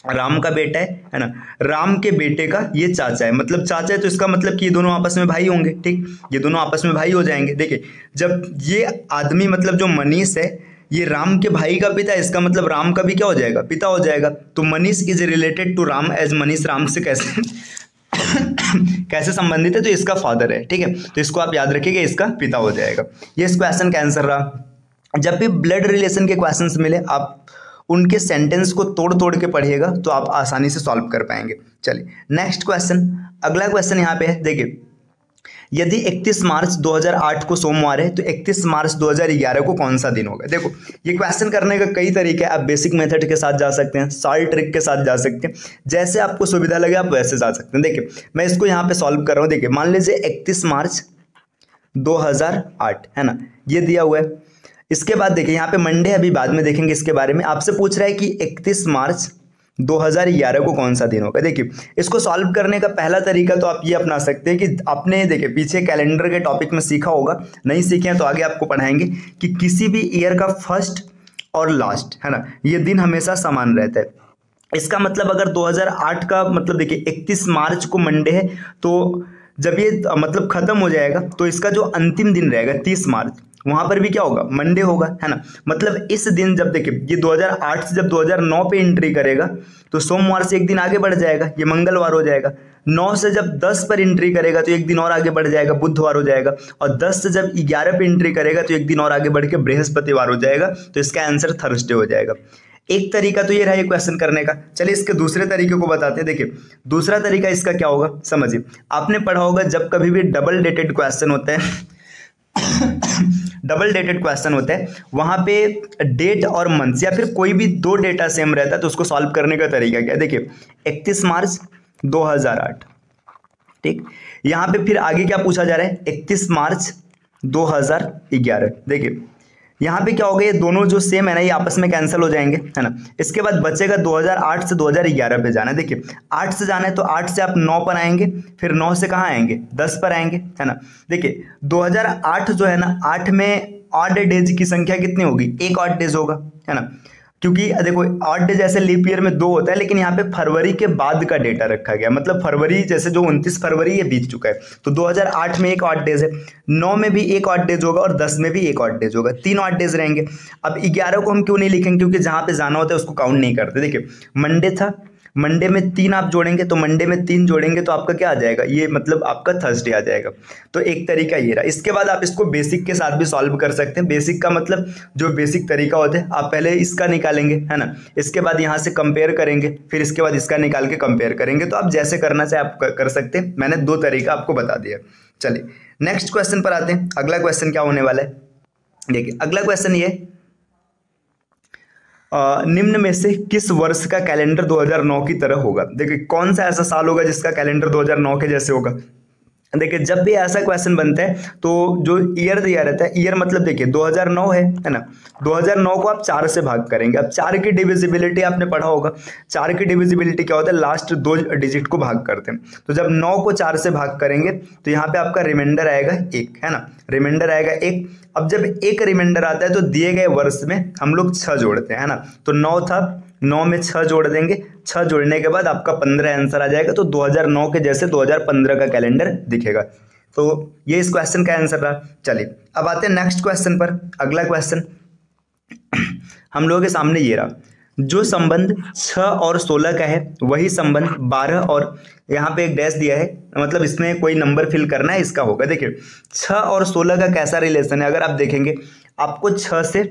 राम का बेटा है ना, राम के बेटे का ये चाचा है, मतलब चाचा है तो इसका मतलब कि ये दोनों आपस में भाई होंगे, ठीक, ये दोनों आपस में भाई हो जाएंगे। देखिए जब ये आदमी मतलब जो मनीष है ये राम के भाई का पिता है, इसका मतलब राम का भी क्या हो जाएगा, पिता हो जाएगा। तो Manish is related to Ram as Manish Ram से कैसे कैसे संबंधित है, तो इसका फादर है, ठीक है। तो इसको आप याद रखिएगा, इसका पिता हो जाएगा। ये इस क्वेश्चन का आंसर रहा। जब भी ब्लड रिलेशन के क्वेश्चंस मिले आप उनके सेंटेंस को तोड़ तोड़ के पढ़िएगा तो आप आसानी से सॉल्व कर पाएंगे। चलिए नेक्स्ट क्वेश्चन, अगला क्वेश्चन यहाँ पे है। देखिए यदि 31 मार्च 2008 को सोमवार है तो 31 मार्च 2011 को कौन सा दिन होगा। देखो ये क्वेश्चन करने का कई तरीके हैं, आप बेसिक मेथड के साथ जा सकते हैं, सॉल्व ट्रिक के साथ जा सकते हैं, जैसे आपको सुविधा लगे आप वैसे जा सकते हैं। देखिए मैं इसको यहाँ पे सॉल्व कर रहा हूँ। देखिए मान लीजिए 31 मार्च 2008 है ना, ये दिया हुआ है। इसके बाद देखिए यहाँ पे मंडे, अभी बाद में देखेंगे इसके बारे में। आपसे पूछ रहा है कि 31 मार्च 2011 को कौन सा दिन होगा। देखिए इसको सॉल्व करने का पहला तरीका तो आप ये अपना सकते हैं कि आपने देखिए पीछे कैलेंडर के टॉपिक में सीखा होगा, नहीं सीखे हैं तो आगे आपको पढ़ाएंगे कि किसी भी ईयर का फर्स्ट और लास्ट, है ना, ये दिन हमेशा समान रहता है। इसका मतलब अगर 2008 का मतलब देखिए 31 मार्च को मंडे है तो जब ये मतलब खत्म हो जाएगा तो इसका जो अंतिम दिन रहेगा 30 मार्च, वहां पर भी क्या होगा, मंडे होगा, है ना। मतलब इस दिन जब देखिए ये 2008 से जब 2009 पे एंट्री करेगा तो सोमवार से एक दिन आगे बढ़ जाएगा, ये मंगलवार हो जाएगा। 9 से जब 10 पर एंट्री करेगा तो एक दिन और आगे बढ़ जाएगा, बुधवार हो जाएगा। और 10 से जब 11 पे एंट्री करेगा तो एक दिन और आगे बढ़ के बृहस्पतिवार हो जाएगा। तो इसका आंसर थर्सडे हो जाएगा। एक तरीका तो ये रहा ये क्वेश्चन करने का। चलिए इसके दूसरे तरीके को बताते हैं। देखिए दूसरा तरीका इसका क्या होगा, समझिए। आपने पढ़ा होगा जब कभी भी डबल डेटेड क्वेश्चन होता है डबल डेटेड क्वेश्चन होता है वहां पे डेट और मंथ या फिर कोई भी दो डेटा सेम रहता है तो उसको सॉल्व करने का तरीका क्या है। देखिए 31 मार्च 2008, ठीक, यहाँ पे फिर आगे क्या पूछा जा रहा है, 31 मार्च 2011। देखिए यहाँ पे क्या होगा, ये दोनों जो सेम है ना ये आपस में कैंसिल हो जाएंगे, है ना। इसके बाद बचेगा 2008 से 2011 पे जाना है। देखिए 8 से जाना है तो 8 से आप 9 पर आएंगे, फिर 9 से कहाँ आएंगे, 10 पर आएंगे, है ना। देखिए 2008 जो है ना, 8 में ऑड डेज की संख्या कितनी होगी, एक ऑड डेज होगा, है ना। क्योंकि देखो ऑड डेज जैसे लीप ईयर में 2 होता है, लेकिन यहाँ पे फरवरी के बाद का डेटा रखा गया, मतलब फरवरी जैसे जो 29 फरवरी ये बीत चुका है, तो 2008 में एक ऑड डेज है, 9 में भी एक ऑड डेज होगा और 10 में भी एक ऑड डेज होगा, 3 ऑड डेज रहेंगे। अब 11 को हम क्यों नहीं लिखेंगे, क्योंकि जहाँ पे जाना होता है उसको काउंट नहीं करते। देखिए मंडे था, मंडे में 3 आप जोड़ेंगे तो मंडे में 3 जोड़ेंगे तो आपका क्या आ जाएगा, ये मतलब आपका थर्सडे आ जाएगा। तो एक तरीका ये रहा। इसके बाद आप इसको बेसिक के साथ भी सॉल्व कर सकते हैं। बेसिक का मतलब जो बेसिक तरीका होता है, आप पहले इसका निकालेंगे, है ना, इसके बाद यहाँ से कंपेयर करेंगे, फिर इसके बाद इसका निकाल के कंपेयर करेंगे। तो आप जैसे करना चाहे आप कर सकते हैं, मैंने 2 तरीका आपको बता दिया। चलिए नेक्स्ट क्वेश्चन पर आते हैं। अगला क्वेश्चन क्या होने वाला है, देखिए अगला क्वेश्चन ये, निम्न में से किस वर्ष का कैलेंडर 2009 की तरह होगा। देखिए कौन सा ऐसा साल होगा जिसका कैलेंडर 2009 के जैसे होगा। देखिए जब भी ऐसा क्वेश्चन बनता है तो जो ईयर दिया रहता है, ईयर मतलब देखिए 2009 है ना, 2009 को आप 4 से भाग करेंगे। अब 4 की डिविजिबिलिटी आपने पढ़ा होगा, 4 की डिविजिबिलिटी क्या होता है, लास्ट 2 डिजिट को भाग करते हैं। तो जब 9 को 4 से भाग करेंगे तो यहाँ पे आपका रिमाइंडर आएगा 1, है ना, रिमाइंडर आएगा 1। अब जब एक रिमाइंडर आता है तो दिए गए वर्ष में हम लोग 6 जोड़ते हैं, है ना। तो 9 था, 9 में 6 जोड़ देंगे, 6 जोड़ने के बाद आपका 15 आंसर आ जाएगा। तो 2009 के जैसे 2015 का कैलेंडर दिखेगा। तो ये इस क्वेश्चन का आंसर रहा। चलिए अब आते हैं नेक्स्ट क्वेश्चन पर। अगला क्वेश्चन हम लोगों के सामने ये रहा, जो संबंध 6 और 16 का है वही संबंध 12 और यहाँ पे एक डैश दिया है, मतलब इसमें कोई नंबर फिल करना है, इसका होगा। देखिए 6 और 16 का कैसा रिलेशन है, अगर आप देखेंगे आपको 6 से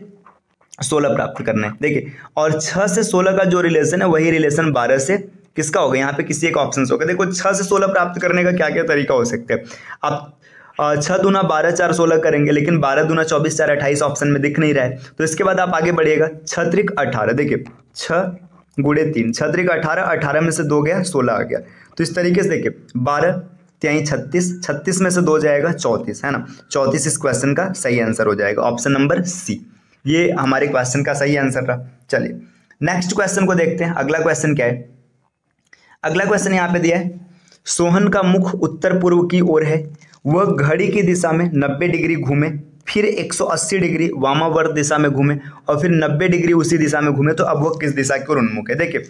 16 प्राप्त करना है। देखिए और 6 से 16 का जो रिलेशन है वही रिलेशन 12 से किसका होगा, यहाँ पे किसी एक ऑप्शन होगा। देखो 6 से 16 प्राप्त करने का क्या क्या तरीका हो सकते हैं। आप 6 दूना 12 4 16 करेंगे, लेकिन 12 दूना 24 4 28 ऑप्शन में दिख नहीं रहा है। तो इसके बाद आप आगे बढ़िएगा, 6 त्रिक 18। देखिए 6 गुणे 3, 6 त्रिक 18, 18 में से 2 गया 16 आ गया। तो इस तरीके से देखिए 12 त्याई 36, 36 में से 2 जाएगा 34, है ना। 34 इस क्वेश्चन का सही आंसर हो जाएगा, ऑप्शन नंबर सी। ये हमारे क्वेश्चन का सही आंसर रहा। चलिए नेक्स्ट क्वेश्चन को देखते हैं। अगला क्वेश्चन क्या है, अगला क्वेश्चन यहाँ पे दिया है, सोहन का मुख उत्तर पूर्व की ओर है, वह घड़ी की दिशा में 90 डिग्री घूमे, फिर 180 डिग्री वामावर्त दिशा में घूमे और फिर 90 डिग्री उसी दिशा में घूमे, तो अब वह किस दिशा की ओर उन्मुख है। देखिए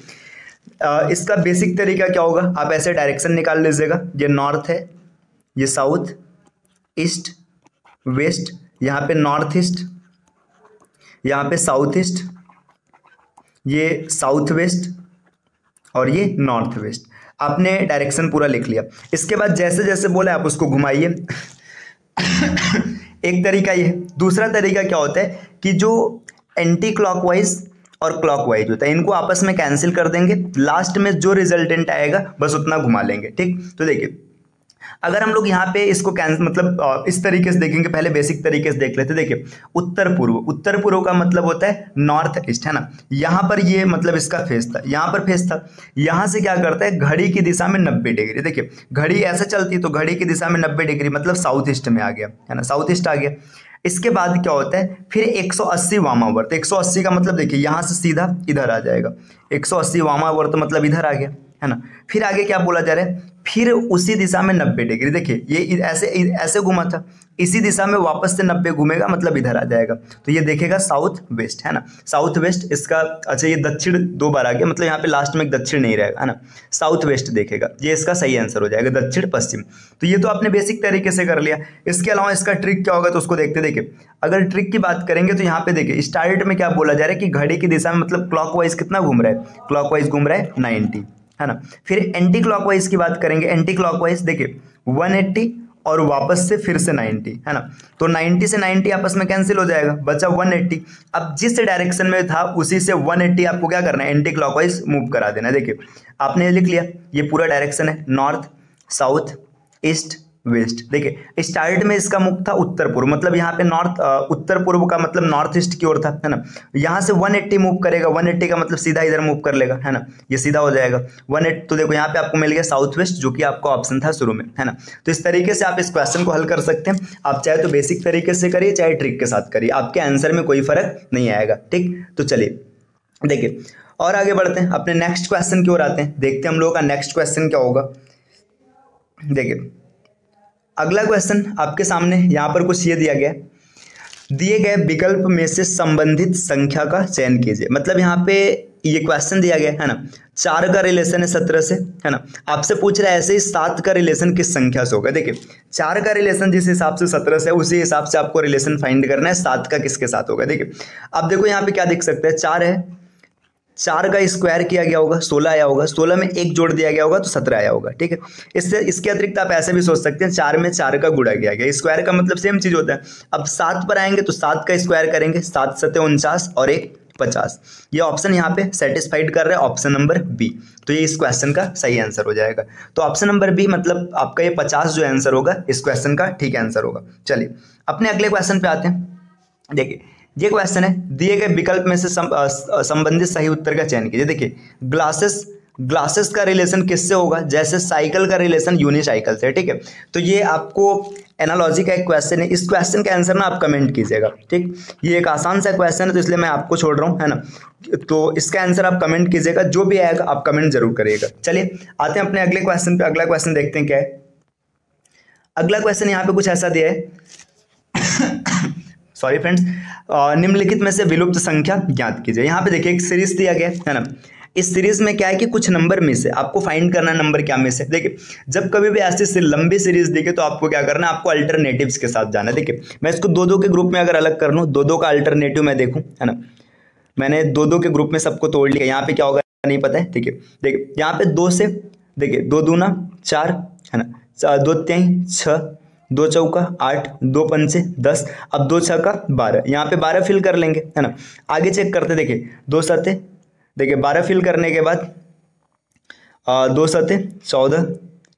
इसका बेसिक तरीका क्या होगा, आप ऐसे डायरेक्शन निकाल लीजिएगा। ये नॉर्थ है, ये साउथ, ईस्ट, वेस्ट, यहाँ पे नॉर्थ ईस्ट, यहाँ पे साउथ ईस्ट, ये साउथ वेस्ट और ये नॉर्थ वेस्ट। आपने डायरेक्शन पूरा लिख लिया। इसके बाद जैसे जैसे बोला आप उसको घुमाइए। एक तरीका ये है। दूसरा तरीका क्या होता है कि जो एंटी क्लॉकवाइज और क्लॉकवाइज होता है इनको आपस में कैंसिल कर देंगे, लास्ट में जो रिजल्टेंट आएगा बस उतना घुमा लेंगे। ठीक, तो देखिए अगर हम लोग यहाँ पे इसको कैंसिल मतलब इस तरीके से देखेंगे, पहले बेसिक तरीके से देख लेते। देखिए उत्तर पूर्व, उत्तर पूर्व का मतलब होता है नॉर्थ ईस्ट, है ना। यहाँ पर ये मतलब इसका फेस था, यहाँ पर फेस था, यहाँ से क्या करता है घड़ी की दिशा में 90 डिग्री। देखिए घड़ी ऐसे चलती तो घड़ी की दिशा में 90 डिग्री मतलब साउथ ईस्ट में आ गया, है ना, साउथ ईस्ट आ गया। इसके बाद क्या होता है फिर 180 वामावर्त। 180 का मतलब देखिए यहाँ से सीधा इधर आ जाएगा, 180 वामावर्त मतलब इधर आ गया, है ना। फिर आगे क्या बोला जा रहा है, फिर उसी दिशा में 90 डिग्री। देखिए ये ऐसे ऐसे घुमा था, इसी दिशा में वापस से 90 घूमेगा मतलब इधर आ जाएगा। तो ये देखेगा साउथ वेस्ट, है ना, साउथ वेस्ट इसका। अच्छा ये दक्षिण 2 बार आ गया, मतलब यहाँ पे लास्ट में एक दक्षिण नहीं रहेगा, है ना, साउथ वेस्ट देखेगा। ये इसका सही आंसर हो जाएगा, दक्षिण पश्चिम। तो ये तो आपने बेसिक तरीके से कर लिया। इसके अलावा इसका ट्रिक क्या होगा तो उसको देखते। देखिए अगर ट्रिक की बात करेंगे तो यहाँ पे देखिए स्टार्ट में क्या बोला जा रहा है कि घड़ी की दिशा में मतलब क्लॉकवाइज कितना घूम रहा है, क्लॉकवाइज घूम रहा है 90, है ना। फिर एंटी क्लॉकवाइज की बात करेंगे, एंटी क्लॉकवाइज देखिए 180 और वापस से फिर से 90, है ना। तो 90 से 90 आपस में कैंसिल हो जाएगा, बचा 180। अब जिस डायरेक्शन में था उसी से 180 आपको क्या करना है, एंटी क्लॉकवाइज मूव करा देना। देखिए आपने लिख लिया, ये पूरा डायरेक्शन है नॉर्थ, साउथ, ईस्ट, वेस्ट। देखिए स्टार्ट में इसका मुख था उत्तर पूर्व, मतलब यहाँ पे नॉर्थ, उत्तर पूर्व का मतलब नॉर्थ ईस्ट की ओर था, है ना। यहाँ से 180 मूव करेगा, 180 का मतलब सीधा इधर मूव कर लेगा, है ना, ये सीधा हो जाएगा 180। तो देखो यहाँ पे आपको मिल गया साउथ वेस्ट, जो कि आपका ऑप्शन था शुरू में, है ना। तो इस तरीके से आप इस क्वेश्चन को हल कर सकते हैं। आप चाहे तो बेसिक तरीके से करिए, चाहे ट्रिक के साथ करिए, आपके आंसर में कोई फर्क नहीं आएगा, ठीक। तो चलिए देखिए और आगे बढ़ते हैं, अपने नेक्स्ट क्वेश्चन की ओर आते हैं, देखते हैं हम लोगों का नेक्स्ट क्वेश्चन क्या होगा। देखिए अगला क्वेश्चन आपके सामने यहाँ पर कुछ ये दिया गया है, दिए गए विकल्प में से संबंधित संख्या का चयन कीजिए। मतलब यहाँ पे ये क्वेश्चन दिया गया है ना, 4 का रिलेशन है 17 से, है ना। आपसे पूछ रहा है ऐसे ही 7 का रिलेशन किस संख्या से होगा। देखिए 4 का रिलेशन जिस हिसाब से 17 से है, उसी हिसाब से आपको रिलेशन फाइंड करना है 7 का किसके साथ होगा। देखिए अब देखो यहाँ पे क्या दिख सकता है, 4 है, 4 का स्क्वायर किया गया होगा 16 आया होगा, 16 में 1 जोड़ दिया गया होगा तो 17 आया होगा, ठीक है। इससे इसके अतिरिक्त आप ऐसे भी सोच सकते हैं 4 में 4 का गुणा किया गया, स्क्वायर का मतलब सेम चीज होता है। अब 7 पर आएंगे तो 7 का स्क्वायर करेंगे, 7 7 49 और 1 50। ये ऑप्शन यहाँ पे सेटिस्फाइड कर रहा है, ऑप्शन नंबर बी। तो ये इस क्वेश्चन का सही आंसर हो जाएगा। तो ऑप्शन नंबर बी मतलब आपका ये 50 जो आंसर होगा इस क्वेश्चन का ठीक आंसर होगा। चलिए अपने अगले क्वेश्चन पे आते हैं। देखिए ये क्वेश्चन है, दिए गए विकल्प में से संबंधित सही उत्तर का चयन कीजिए। देखिए ग्लासेस का रिलेशन किससे होगा, जैसे साइकिल का रिलेशन यूनिसाइकिल से, ठीक है। तो ये आपको एनालॉजी का एक क्वेश्चन है, इस क्वेश्चन का आंसर ना आप कमेंट कीजिएगा, ठीक। ये एक आसान सा क्वेश्चन है तो इसलिए मैं आपको छोड़ रहा हूँ, है ना। तो इसका आंसर आप कमेंट कीजिएगा, जो भी आएगा आप कमेंट जरूर करिएगा। चलिए आते हैं अपने अगले क्वेश्चन पे। अगला क्वेश्चन देखते हैं क्या है। अगला क्वेश्चन यहाँ पे कुछ ऐसा दिया है सॉरी फ्रेंड्स, निम्नलिखित में से विलुप्त संख्या ज्ञात कीजिए। यहाँ पे देखिए एक सीरीज दिया गया है ना, इस सीरीज में क्या है कि कुछ नंबर मिस है, आपको फाइंड करना है नंबर क्या मिस है। देखिए जब कभी भी ऐसी लंबी सीरीज दिखे तो आपको क्या करना है, आपको अल्टरनेटिव्स के साथ जाना है। देखिए मैं इसको 2-2 के ग्रुप में अगर अलग कर लूँ, 2-2 का अल्टरनेटिव मैं देखूँ, है ना, मैंने 2-2 के ग्रुप में सबको तोड़ लिया। यहाँ पे क्या होगा नहीं पता है, ठीक है। देखिए यहाँ पे 2 से, देखिए 2 दूना 4, है ना, 2 3 6, 2 चौका 8, 2 पंचे 10, अब 2 छक्का 12, यहाँ पे 12 फिल कर लेंगे, है ना। आगे चेक करते, देखिए 2 सते, देखिए 12 फिल करने के बाद 2 सते 14,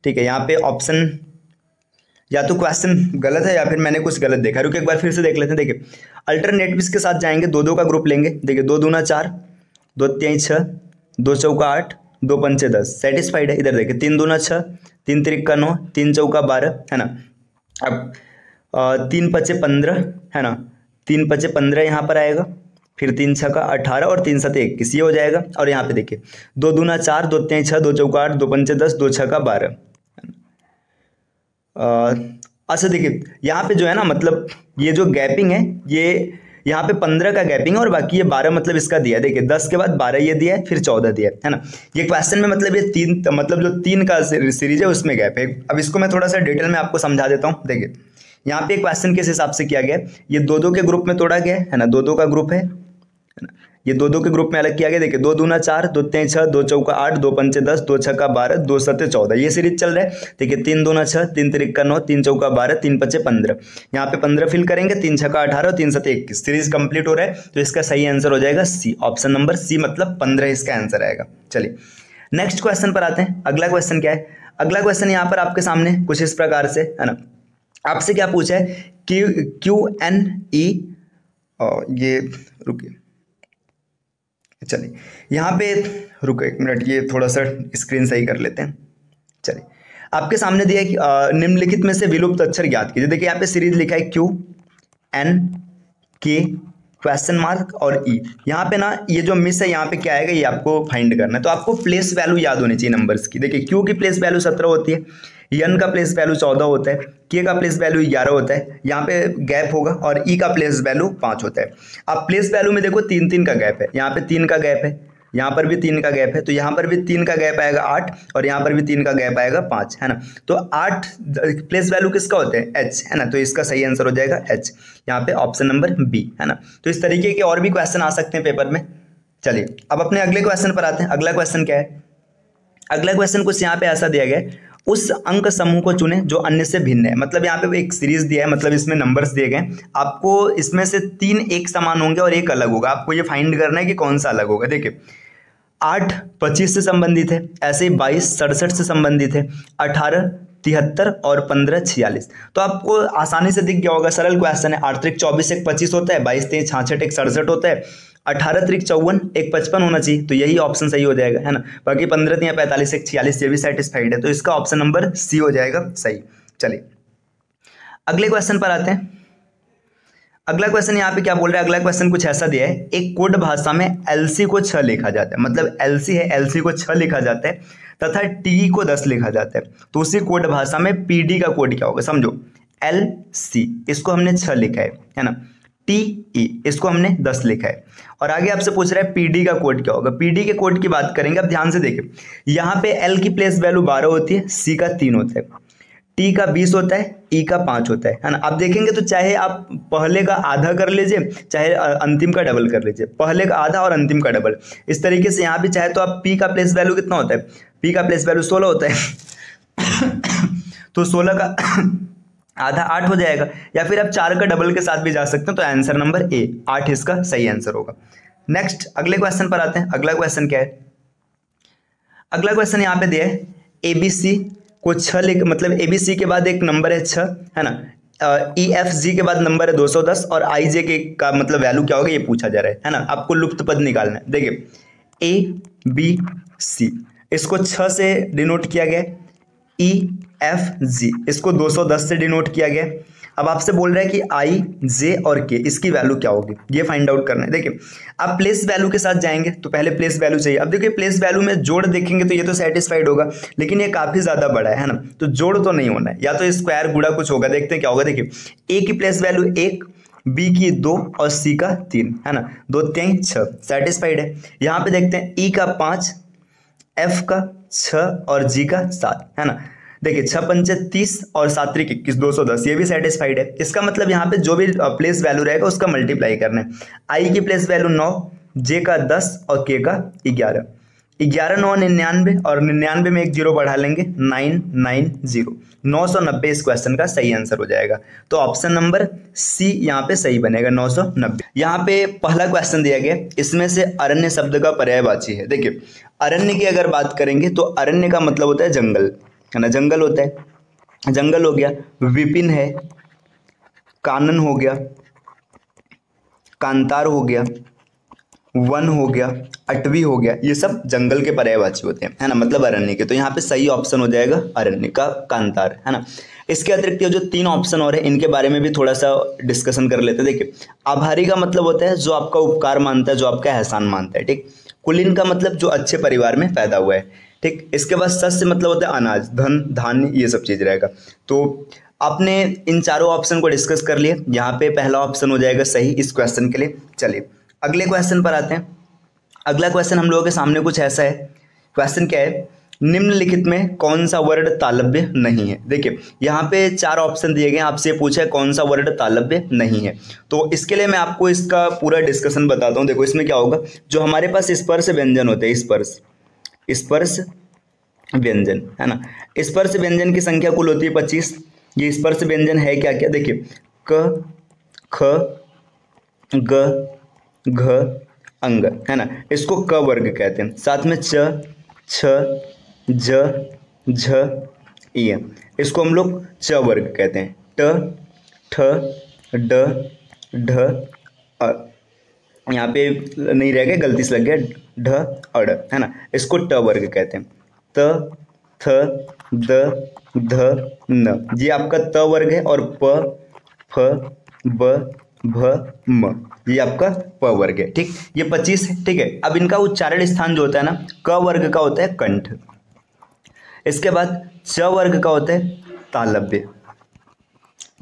ठीक है। यहाँ पे ऑप्शन या तो क्वेश्चन गलत है या फिर मैंने कुछ गलत देखा, रुको एक बार फिर से देख लेते हैं। देखिए अल्टरनेटिव्स के साथ जाएंगे, 2-2 का ग्रुप लेंगे। देखिए 2 दूना 4, 2 3 6, 2 चौका 8, 2 पंचे 10, सेटिस्फाइड है। इधर देखिए 3 दूना 6, 3 त्रिका 9, 3 चौका 12, है ना। अब 3 पचे 15, है ना, 3 पचे 15 यहाँ पर आएगा, फिर 3 छक्का 18 और 3 सते 21, ये हो जाएगा। और यहाँ पे देखिए 2 दूना 4, 2 3 6, 2 चौका 8, 2 पंचे 10, 2 छक्का 12। अच्छा देखिए यहाँ पे जो है ना, मतलब ये जो गैपिंग है, ये यहाँ पे 15 का गैपिंग है और बाकी ये 12 मतलब इसका दिया है। देखिए 10 के बाद 12 ये दिया है, फिर 14 दिया है ना। ये क्वेश्चन में मतलब ये 3 मतलब जो 3 का सीरीज है उसमें गैप है। अब इसको मैं थोड़ा सा डिटेल में आपको समझा देता हूँ। देखिए यहाँ पे क्वेश्चन किस हिसाब से किया गया है, ये 2-2 के ग्रुप में तोड़ा गया है ना, 2-2 का ग्रुप है ना, ये 2-2 के ग्रुप में अलग किया गया। देखिए 2 दूना 4, 2 3 6, 2 चौका 8, 2 पंचे 10, 2 छक्का 12, 2 सते 14, ये सीरीज चल रहा है। देखिए 3 दूना 6, 3 त्रिका 9, 3 चौका 12, 3 पचे 15, यहाँ पे 15 फिल करेंगे, 3 छक्का 18 और 3 सते 21, सीरीज कंप्लीट हो रहा है। तो इसका सही आंसर हो जाएगा सी, ऑप्शन नंबर सी, मतलब 15 इसका आंसर आएगा। चलिए नेक्स्ट क्वेश्चन पर आते हैं। अगला क्वेश्चन क्या है, अगला क्वेश्चन यहाँ पर आपके सामने कुछ इस प्रकार से, है ना। आपसे क्या पूछा है, QNE, ये रुकिए, चलिए यहाँ पे रुको 1 मिनट, ये थोड़ा सा स्क्रीन सही कर लेते हैं। चलिए आपके सामने दिया है कि निम्नलिखित में से विलुप्त अक्षर ज्ञात कीजिए। देखिए यहाँ पे सीरीज लिखा है QNK क्वेश्चन मार्क और ई। यहाँ पे ना ये जो मिस है यहाँ पे क्या आएगा, ये आपको फाइंड करना है। तो आपको प्लेस वैल्यू याद होनी चाहिए नंबर्स की। देखिए क्यू की प्लेस वैल्यू 17 होती है, एन का प्लेस वैल्यू 14 होता है, के का प्लेस वैल्यू 11 होता है, यहाँ पे गैप होगा, और ई का प्लेस वैल्यू 5 होता है। अब प्लेस वैल्यू में देखो 3-3 का गैप है, यहाँ पे 3 का गैप है, यहाँ पर भी 3 का गैप है, तो यहाँ पर भी 3 का गैप आएगा 8 और यहाँ पर भी 3 का गैप आएगा 5, है ना। तो 8 प्लेस वैल्यू किसका होता है, एच, है ना। तो इसका सही आंसर हो जाएगा एच, यहाँ पे ऑप्शन नंबर बी, है ना। तो इस तरीके के और भी क्वेश्चन आ सकते हैं पेपर में। चलिए अब अपने अगले क्वेश्चन पर आते हैं। अगला क्वेश्चन क्या है, अगला क्वेश्चन कुछ यहाँ पे ऐसा दिया गया है, उस अंक समूह को चुने जो अन्य से भिन्न है। मतलब यहाँ पे एक सीरीज दिया है, मतलब इसमें नंबर्स दिए गए, आपको इसमें से 3 एक समान होंगे और एक अलग होगा। आपको ये फाइंड करना है कि कौन सा अलग होगा। देखिए 8 25 से संबंधित है, ऐसे ही 22 67 से संबंधित है, 18 73 और 15 46। तो आपको आसानी से दिख गया होगा, सरल क्वेश्चन है। 8 त्रिक 24 एक 25 होता है, 22 23 66 एक 67 होता है, 18 त्रिक 54 एक 55 होना चाहिए, तो यही ऑप्शन सही हो जाएगा, है ना। बाकी 15 3 45 एक 46 ये भी सेटिस्फाइड है, तो इसका ऑप्शन नंबर सी हो जाएगा सही। चलिए अगले क्वेश्चन पर आते हैं। अगला क्वेश्चन यहाँ पे क्या बोल रहा है, अगला क्वेश्चन कुछ ऐसा दिया है, एक कोड भाषा में एलसी को 6 लिखा जाता है, मतलब एलसी है, एलसी को 6 लिखा जाता है तथा टी को 10 लिखा जाता है, तो उसी कोड भाषा में पीडी का कोड क्या होगा। समझो, एल सी इसको हमने 6 लिखा है ना, टी ई इसको हमने 10 लिखा है, और आगे आपसे पूछ रहा है पीडी का कोड क्या होगा। पीडी के कोड की बात करेंगे, अब ध्यान से देखिए, यहाँ पे एल की प्लेस वैल्यू 12 होती है, सी का 3 होता है, टी का 20 होता है, ई का 5 होता है ना। आप देखेंगे तो चाहे आप पहले का आधा कर लीजिए, चाहे अंतिम का डबल कर लीजिए, पहले का आधा और अंतिम का डबल, इस तरीके से यहाँ भी चाहे तो आप पी का प्लेस वैल्यू कितना होता है, पी का प्लेस वैल्यू 16 होता है तो 16 का आधा 8 हो जाएगा, या फिर आप 4 का डबल के साथ भी जा सकते हैं, तो आंसर नंबर ए 8 इसका सही आंसर होगा। नेक्स्ट अगले क्वेश्चन पर आते हैं। अगला क्वेश्चन क्या है, अगला क्वेश्चन यहाँ पे दिया है, एबीसी को 6 लिख, मतलब एबीसी के बाद एक नंबर है 6, है ना, EFG के बाद नंबर है 210 और IJ के का मतलब वैल्यू क्या होगा ये पूछा जा रहा है ना। आपको लुप्त पद निकालना है। देखिए ABC इसको 6 से डिनोट किया गया, EFG इसको 210 से डिनोट किया गया। अब आपसे बोल रहा है कि IJ और K इसकी वैल्यू क्या होगी, ये फाइंड आउट करना है। देखिए आप प्लेस वैल्यू के साथ जाएंगे तो पहले प्लेस वैल्यू चाहिए। अब देखिए प्लेस वैल्यू में जोड़ देखेंगे तो ये तो सेटिस्फाइड होगा, लेकिन ये काफी ज्यादा बड़ा है ना, तो जोड़ तो नहीं होना है, या तो स्क्वायर गुणा कुछ होगा। देखते हैं क्या होगा। देखिए A की प्लेस वैल्यू 1, B की 2 और C का 3, है ना, 2 3 6 सेटिस्फाइड है। यहाँ पे देखते हैं E का 5, F का 6 और G का 7, है ना। देखिए 6 पंचे 30 और 7 त्रिक 21 210, ये भी सेटिस्फाइड है। इसका मतलब यहाँ पे जो भी प्लेस वैल्यू रहेगा उसका मल्टीप्लाई करना है। आई की प्लेस वैल्यू 9, जे का 10 और के का 11, 11 9 99 और 99 में एक जीरो बढ़ा लेंगे 990, 990 इस क्वेश्चन का सही आंसर हो जाएगा। तो ऑप्शन नंबर सी यहाँ पे सही बनेगा 990। यहाँ पे पहला क्वेश्चन दिया गया, इसमें से अरण्य शब्द का पर्यायवाची है। देखिए अरण्य की अगर बात करेंगे तो अरण्य का मतलब होता है जंगल, है ना, जंगल होता है, जंगल हो गया, विपिन है, कानन हो गया, कांतार हो गया, वन हो गया, अटवी हो गया, ये सब जंगल के पर्यायवाची होते हैं, है ना, मतलब अरण्य के। तो यहाँ पे सही ऑप्शन हो जाएगा अरण्य का कांतार, है ना। इसके अतिरिक्त ये जो 3 ऑप्शन और है इनके बारे में भी थोड़ा सा डिस्कशन कर लेते हैं। देखिए आभारी का मतलब होता है जो आपका उपकार मानता है, जो आपका एहसान मानता है, ठीक। कुलीन का मतलब जो अच्छे परिवार में पैदा हुआ है, ठीक। इसके बाद सस्य मतलब होता है अनाज, धन, धान्य, ये सब चीज रहेगा। तो आपने इन चारों ऑप्शन को डिस्कस कर लिया, यहाँ पे पहला ऑप्शन हो जाएगा सही इस क्वेश्चन के लिए। चलिए अगले क्वेश्चन पर आते हैं। अगला क्वेश्चन हम लोगों के सामने कुछ ऐसा है। क्वेश्चन क्या है, निम्नलिखित में कौन सा वर्ड तालव्य नहीं है। देखिए यहाँ पे 4 ऑप्शन दिए गए हैं, आपसे पूछा है कौन सा वर्ड तालव्य नहीं है। तो इसके लिए मैं आपको इसका पूरा डिस्कशन बताता हूँ। देखो इसमें क्या होगा, जो हमारे पास स्पर्श व्यंजन होते हैं, स्पर्श व्यंजन, है ना, स्पर्श व्यंजन की संख्या कुल होती है 25। ये स्पर्श व्यंजन है क्या क्या, देखिए क, ख, ग, घ, अंग, है ना, इसको क वर्ग कहते हैं। साथ में च, छ, ज, झ, य, इसको हम लोग च वर्ग कहते हैं। ट, ठ, ड, ढ, अ, यहाँ पे नहीं रह गया, गलती से लग गया, ढ, अड़, है ना, इसको ट वर्ग कहते हैं। त, थ, द, ध, न, ये आपका त वर्ग है, और प, फ, ब, भ, म, ये आपका प वर्ग है, ठीक। ये 25 है, ठीक है। अब इनका उच्चारण स्थान जो होता है ना, क वर्ग का होता है कंठ, इसके बाद च वर्ग का होता है तालव्य,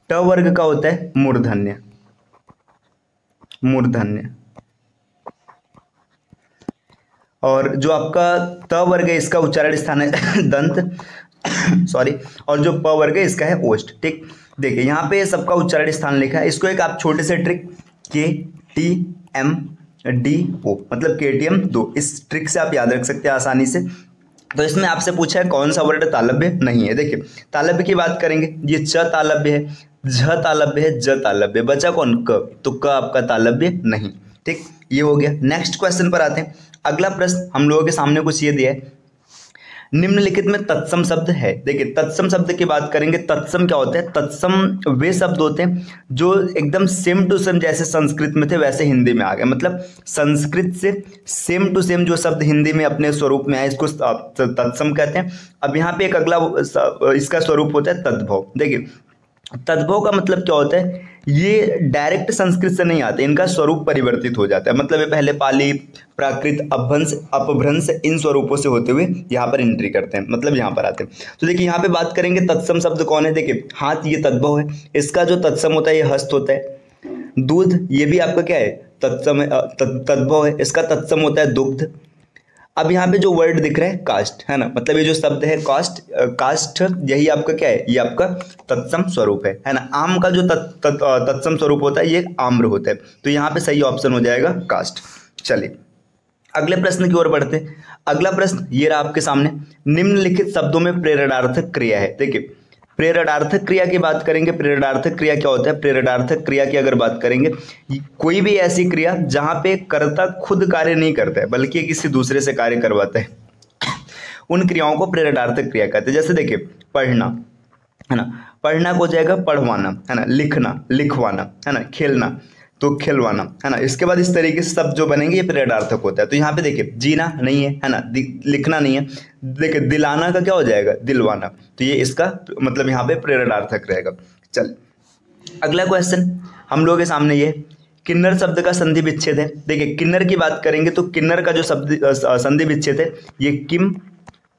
ट वर्ग का होता है मूर्धन्य, और जो आपका त वर्ग है इसका उच्चारण स्थान है दंत सॉरी, और जो प वर्ग है इसका है ओष्ठ, ठीक। देखिए यहाँ पे सबका उच्चारण स्थान लिखा है। इसको एक आप छोटे से ट्रिक KTM DO मतलब KTM 2, इस ट्रिक से आप याद रख सकते हैं आसानी से। तो इसमें आपसे पूछा है कौन सा वर्ड तालव्य नहीं है। देखिए तालव्य की बात करेंगे, ये च तालव्य है, झ तालव्य है, ज तालव्य, बचा कौन क, तो क आपका तालव्य नहीं, ठीक। ये हो गया। नेक्स्ट क्वेश्चन पर आते हैं। अगला प्रश्न हम लोगों के सामने कुछ ये दिया है, निम्नलिखित में तत्सम शब्द है। देखिए तत्सम शब्द की बात करेंगे, तत्सम क्या होता है? तत्सम वे शब्द होते हैं जो एकदम सेम टू सेम जैसे संस्कृत में थे वैसे हिंदी में आ गए, मतलब संस्कृत से सेम टू सेम जो शब्द हिंदी में अपने स्वरूप में आए इसको तत्सम कहते हैं। अब यहाँ पे एक अगला इसका स्वरूप होता है तद्भव। देखिए तद्भव का मतलब क्या होता है? ये डायरेक्ट संस्कृत से नहीं आते, इनका स्वरूप परिवर्तित हो जाता है, मतलब ये पहले पाली, प्राकृत, अपभ्रंश, अपभ्रंश इन स्वरूपों से होते हुए यहाँ पर एंट्री करते हैं, मतलब यहाँ पर आते हैं। तो देखिए यहाँ पे बात करेंगे तत्सम शब्द कौन है। देखिए हाथ ये तद्भव है, इसका जो तत्सम होता है ये हस्त होता है। दूध ये भी आपका क्या है? तत्सम है, तद्भव है, इसका तत्सम होता है दुग्ध। अब यहाँ पे जो वर्ड दिख रहा है कास्ट, है ना, मतलब ये जो शब्द है कास्ट यही आपका क्या है? ये आपका तत्सम स्वरूप है ना। आम का जो तत्सम स्वरूप होता है ये आम्र होता है, तो यहाँ पे सही ऑप्शन हो जाएगा कास्ट। चलिए अगले प्रश्न की ओर बढ़ते हैं। अगला प्रश्न ये रहा आपके सामने, निम्नलिखित शब्दों में प्रेरणार्थक क्रिया है। देखिए प्रेरणार्थक क्रिया की बात करेंगे, प्रेरणार्थक क्रिया क्या होता है? प्रेरणार्थक क्रिया की अगर बात करेंगे, कोई भी ऐसी क्रिया जहां पे कर्ता खुद कार्य नहीं करता है बल्कि किसी दूसरे से कार्य करवाता है, उन क्रियाओं को प्रेरणार्थक क्रिया कहते हैं। जैसे देखिए पढ़ना, है ना, पढ़ना को हो जाएगा पढ़वाना, है ना, लिखना लिखवाना, है ना, खेलना तो खिलवाना, है ना। इसके बाद इस तरीके से शब्द जो बनेंगे ये प्रेरणार्थक होता है। तो यहाँ पे देखिए जीना नहीं है ना, लिखना नहीं है। देखिए दिलाना का क्या हो जाएगा? दिलवाना, तो ये इसका मतलब यहाँ पे प्रेरणार्थक रहेगा। चल अगला क्वेश्चन हम लोगों के सामने ये किन्नर शब्द का संधि विच्छेद है। देखिए किन्नर की बात करेंगे तो किन्नर का जो शब्द संधि विच्छेद है ये किम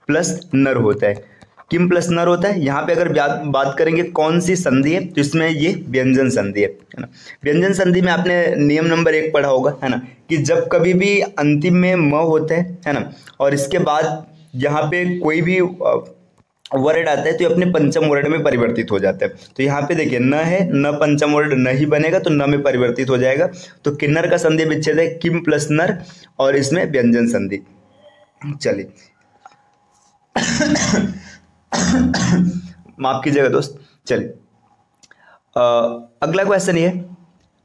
प्लस नर होता है। किम प्लस नर होता है। यहाँ पे अगर बात करेंगे कौन सी संधि है तो इसमें ये व्यंजन संधि है ना। व्यंजन संधि में आपने नियम नंबर 1 पढ़ा होगा, है ना, कि जब कभी भी अंतिम में म होता है ना, और इसके बाद यहाँ पे कोई भी वर्ड आता है तो ये अपने पंचम वर्ड में परिवर्तित हो जाता है। तो यहाँ पे देखिए न है, न पंचम वर्ड न ही बनेगा तो न में परिवर्तित हो जाएगा। तो किन्नर का संधि विच्छेद है किम प्लस नर और इसमें व्यंजन संधि। चलिए माफ कीजिएगा दोस्त। चलिए अगला क्वेश्चन ये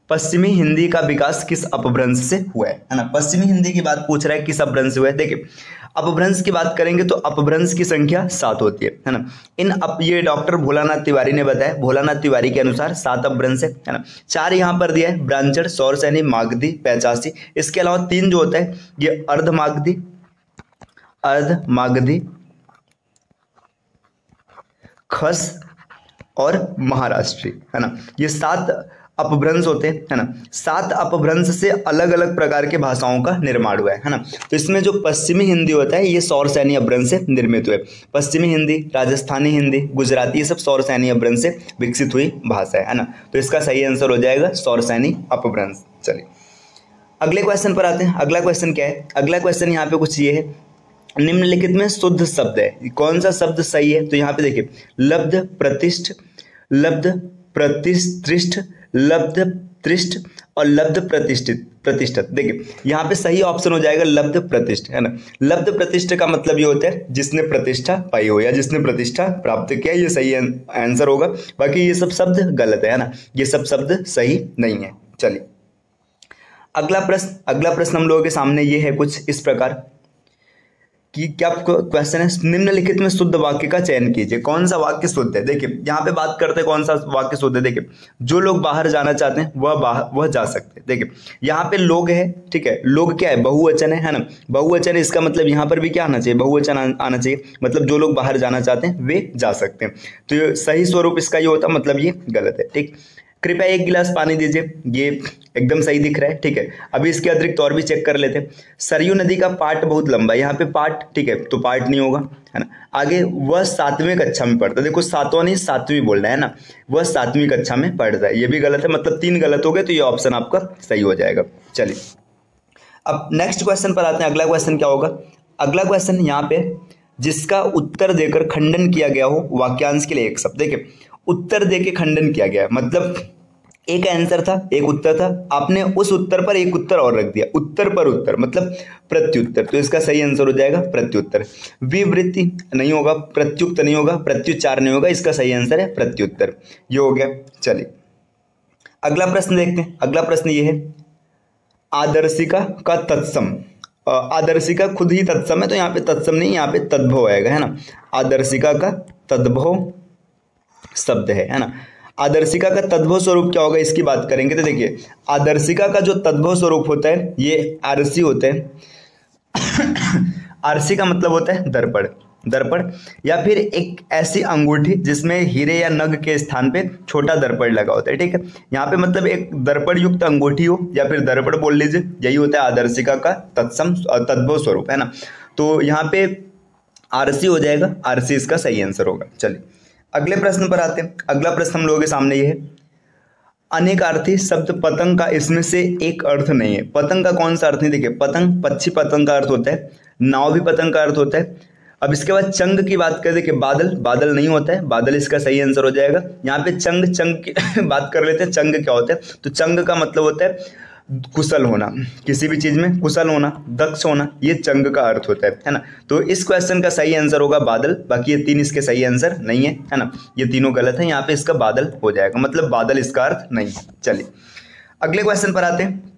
पश्चिमी हिंदी का विकास किस अपभ्रंश से हुआ है ना। पश्चिमी हिंदी की बात पूछ रहा है किस अपभ्रंश से हुआ है। देखिए अपभ्रंश की बात करेंगे तो अपभ्रंश की संख्या 7 होती है ना। ये डॉक्टर भोलानाथ तिवारी ने बताया, भोलानाथ तिवारी के अनुसार 7 अपभ्रंश है ना। 4 यहाँ पर दिया है, ब्रांचड़, सौरसैनी, मागधी, पैचासी। इसके अलावा 3 जो होता है ये अर्धमागधी, खस और महाराष्ट्री, है ना। ये 7 अपभ्रंश होते हैं, है ना। 7 अपभ्रंश से अलग अलग प्रकार के भाषाओं का निर्माण हुआ है ना। तो इसमें जो पश्चिमी हिंदी होता है ये सौरसैनी अपभ्रंश से निर्मित हुए। पश्चिमी हिंदी, राजस्थानी हिंदी, गुजराती, ये सब सौरसैनी अपभ्रंश से विकसित हुई भाषा है ना। तो इसका सही आंसर हो जाएगा सौरसैनी अपभ्रंश। चलिए अगले क्वेश्चन पर आते हैं। अगला क्वेश्चन क्या है? अगला क्वेश्चन यहाँ पे कुछ ये है, निम्नलिखित में शुद्ध शब्द है, कौन सा शब्द सही है? तो यहाँ पे देखिए लब्ध प्रतिष्ठ, लब्ध प्रतिष्ठित, लब्ध त्रिष्ठ और लब्ध प्रतिष्ठित। देखिए यहाँ पे सही ऑप्शन हो जाएगा लब्ध प्रतिष्ठ, है ना। लब्ध प्रतिष्ठ का मतलब ये होता है जिसने प्रतिष्ठा पाई हो या जिसने प्रतिष्ठा प्राप्त किया, ये सही आंसर होगा। बाकी ये सब शब्द गलत है ना, ये सब शब्द सही नहीं है। चलिए अगला प्रश्न हम लोगों के सामने ये है कुछ इस प्रकार कि क्या क्वेश्चन है, निम्नलिखित में शुद्ध वाक्य का चयन कीजिए, कौन सा वाक्य शुद्ध है। देखिए यहाँ पे बात करते हैं कौन सा वाक्य शुद्ध है। देखिए जो लोग बाहर जाना चाहते हैं वह जा सकते हैं। देखिए यहाँ पे लोग है, ठीक है, लोग क्या है? बहुवचन है ना। बहुवचन है, इसका मतलब यहाँ पर भी क्या आना चाहिए? बहुवचन आना चाहिए, मतलब जो लोग बाहर जाना चाहते हैं वे जा सकते हैं। तो ये सही स्वरूप इसका ये होता, मतलब ये गलत है। ठीक, कृपया 1 गिलास पानी दीजिए, ये एकदम सही दिख रहा है। ठीक है, अभी इसके अतिरिक्त और भी चेक कर लेते हैं। सरयू नदी का पाट बहुत लंबा है, यहाँ पे पाट, ठीक है, तो पाट नहीं होगा, है ना। आगे वह 7वीं कक्षा में पढ़ता है, देखो 7वां नहीं 7वीं बोलना है ना, वह 7वीं कक्षा में पढ़ता है, ये भी गलत है, मतलब 3 गलत हो गए, तो ये ऑप्शन आपका सही हो जाएगा। चलिए अब नेक्स्ट क्वेश्चन पर आते हैं। अगला क्वेश्चन क्या होगा? अगला क्वेश्चन यहाँ पे जिसका उत्तर देकर खंडन किया गया हो वाक्यांश के लिए एक शब्द। देखिए उत्तर दे के खंडन किया गया, मतलब एक आंसर था, एक उत्तर था, आपने उस उत्तर पर एक उत्तर और रख दिया, उत्तर पर उत्तर मतलब प्रत्युत्तर। तो इसका सही आंसर हो जाएगा प्रत्युत्तर। विवृत्ति नहीं होगा, प्रत्युक्त नहीं होगा, प्रत्युच्चार नहीं होगा, इसका सही आंसर है प्रत्युत्तर। ये हो गया। चलिए अगला प्रश्न देखते हैं। अगला प्रश्न ये है आदर्शिका का तत्सम, आदर्शिका खुद ही तत्सम है, तो यहाँ पे तत्सम नहीं, यहाँ पे तद्भव आएगा, है ना। आदर्शिका का तद्भव शब्द है ना। आदर्शिका का तद्भव स्वरूप क्या होगा इसकी बात करेंगे तो देखिए, आदर्शिका का जो तद्भव स्वरूप होता है ये आरसी होते हैं। आरसी का मतलब होता है दर्पण, दर्पण या फिर एक ऐसी अंगूठी जिसमें हीरे या नग के स्थान पे छोटा दर्पण लगा होता है, ठीक है। यहाँ पे मतलब एक दर्पण युक्त अंगूठी हो या फिर दर्पण बोल लीजिए, यही होता है आदर्शिका का तद्भव स्वरूप, है ना। तो यहाँ पे आरसी हो जाएगा, आरसी इसका सही आंसर होगा। चलिए अगले प्रश्न पर आते हैं। अगला प्रश्न हम लोगों के सामने ये है, अनेकार्थी शब्द पतंग का इसमें से एक अर्थ नहीं है। पतंग का कौन सा अर्थ नहीं, देखिए पतंग पक्षी पतंग का अर्थ होता है, नाव भी पतंग का अर्थ होता है। अब इसके बाद चंग की बात करें, देखिए बादल, बादल नहीं होता है, बादल इसका सही आंसर हो जाएगा। यहाँ पे चंग, चंग की बात कर लेते हैं, चंग क्या होता है, तो चंग का मतलब होता है कुशल होना, किसी भी चीज में कुशल होना, दक्ष होना, ये चंग का अर्थ होता है ना। तो इस क्वेश्चन का सही आंसर होगा बादल, बाकी ये तीन इसके सही आंसर नहीं है ना, ये तीनों गलत है। यहाँ पे इसका बादल हो जाएगा, मतलब बादल इसका अर्थ नहीं है। चलिए अगले क्वेश्चन पर आते हैं।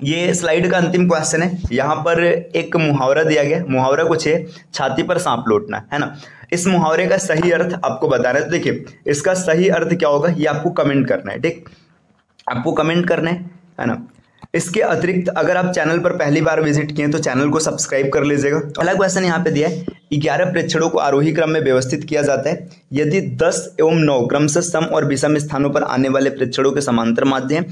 ये स्लाइड का अंतिम क्वेश्चन है। यहाँ पर एक मुहावरा दिया गया, मुहावरा कुछ है, छाती पर सांप लौटना, है ना। इस मुहावरे का सही अर्थ आपको बता रहे हैं, तो देखिए इसका सही अर्थ क्या होगा ये आपको कमेंट करना है, ठीक, आपको कमेंट करना है ना। इसके अतिरिक्त अगर आप चैनल पर पहली बार विजिट किए तो चैनल को सब्सक्राइब कर लीजिएगा। अगला क्वेश्चन यहाँ पे दिया है, 11 प्रेक्षणों को आरोही क्रम में व्यवस्थित किया जाता है। यदि 10 एवं 9 क्रमशः सम और विषम स्थानों पर आने वाले प्रेक्षणों के समांतर माध्य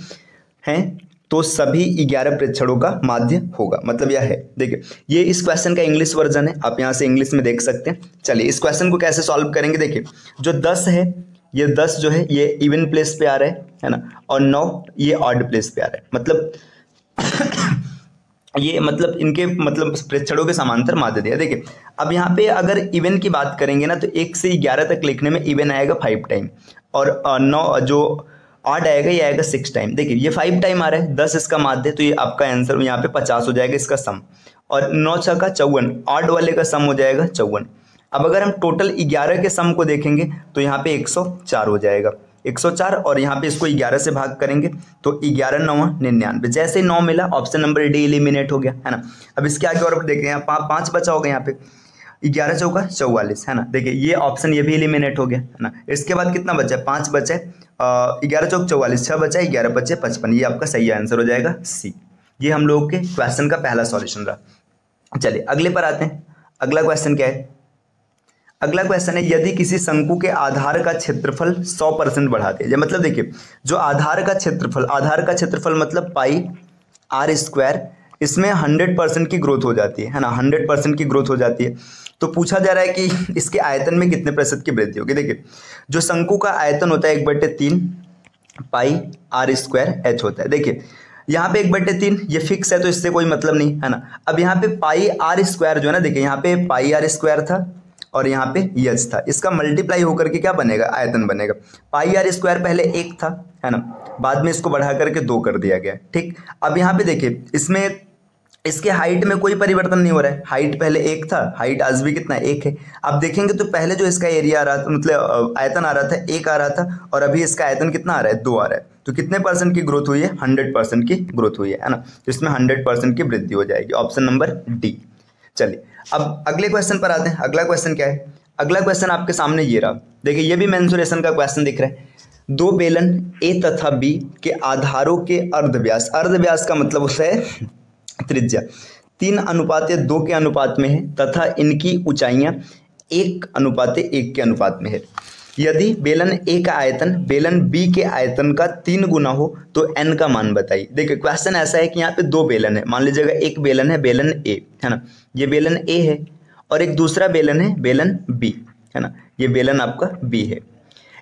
हैं तो सभी 11 प्रेक्षणों का माध्य होगा, मतलब यह है। देखिए ये इस क्वेश्चन का इंग्लिश वर्जन है, आप यहाँ से इंग्लिश में देख सकते हैं। चलिए इस क्वेश्चन को कैसे सॉल्व करेंगे, देखिए जो 10 है, ये 10 जो है ये इवन प्लेस पे आ रहा है ना, और 9 ये ऑड प्लेस पे आ रहा है, मतलब ये मतलब इनके मतलब प्रेक्षणों के समांतर माध्य दिया। देखिए अब यहाँ पे अगर इवन की बात करेंगे ना तो 1 से 11 तक लिखने में इवन आएगा 5 टाइम, और 9 जो ऑड आएगा ये आएगा 6 टाइम। देखिए ये 5 टाइम आ रहा है, 10 इसका माध्य, तो ये आपका आंसर यहाँ पे 50 हो जाएगा इसका सम, और 9 6 का 54, ऑड वाले का सम हो जाएगा 54। अब अगर हम टोटल 11 के सम को देखेंगे तो यहाँ पे 104 हो जाएगा, 104, और यहाँ पे इसको 11 से भाग करेंगे तो 11 9 99। जैसे ही 9 मिला ऑप्शन नंबर डी एलिमिनेट हो गया, है ना। अब इसके आगे और देखें, यहाँ 5 बचा होगा, यहाँ पे 11 चौका 44, है ना। देखिए ये ऑप्शन ये भी एलिमिनेट हो गया, है ना। इसके बाद कितना बचा, 5 बचे, 11 चौक 44, 6 बचा, 11 बचे 55, ये आपका सही आंसर हो जाएगा सी। ये हम लोगों के क्वेश्चन का पहला सॉल्यूशन रहा। चलिए अगले पर आते हैं। अगला क्वेश्चन क्या है, अगला क्वेश्चन है, यदि किसी शंकु के आधार का क्षेत्रफल 100% बढ़ा दिया जाए, मतलब देखिए जो आधार का क्षेत्रफल मतलब पाई आर स्क्वायर, इसमें 100% की ग्रोथ हो जाती है ना, 100% की ग्रोथ हो जाती है। तो पूछा जा रहा है कि इसके आयतन में कितने प्रतिशत की वृद्धि होगी। देखिए जो शंकु का आयतन होता है 1/3 पाई आर स्क्वायर एच होता है। देखिए यहाँ पे 1/3 ये फिक्स है तो इससे कोई मतलब नहीं, है ना। अब यहाँ पे पाई आर स्क्वायर जो है ना, देखिए यहाँ पे पाई आर स्क्वायर था और यहाँ पे एच था, इसका मल्टीप्लाई होकर के क्या बनेगा, आयतन बनेगा। पाई आर स्क्वायर पहले 1 था, है ना, बाद में इसको बढ़ा करके 2 कर दिया गया, ठीक। अब यहाँ पे देखिए इसमें इसके हाइट में कोई परिवर्तन नहीं हो रहा है, हाइट पहले 1 था, हाइट आज भी कितना 1 है। आप देखेंगे तो पहले जो इसका एरिया आ रहा था, मतलब आयतन आ रहा था 1 आ रहा था, और अभी इसका आयतन कितना आ रहा है 2 आ रहा है। तो कितने % की ग्रोथ हुई है, 100% की ग्रोथ हुई है ना। तो इसमें 100% की वृद्धि हो जाएगी, ऑप्शन नंबर डी। चलिए अब अगले क्वेश्चन पर आते हैं। अगला क्वेश्चन क्या है, अगला क्वेश्चन आपके सामने ये रहा। देखिए ये भी मेंसुरेशन का क्वेश्चन दिख रहा है। 2 बेलन ए तथा बी के आधारों के अर्धव्यास, अर्धव्यास का मतलब होता है त्रिज्या, 3:2 के अनुपात में है तथा इनकी ऊंचाइयां 1:1 के अनुपात में है। यदि बेलन ए का आयतन बेलन बी के आयतन का 3 गुना हो तो एन का मान बताइए। देखिए क्वेश्चन ऐसा है कि यहाँ पे 2 बेलन है, मान लीजिएगा एक बेलन है बेलन ए, है ना, ये बेलन ए है, और एक दूसरा बेलन है बेलन बी, है ना, ये बेलन आपका बी है।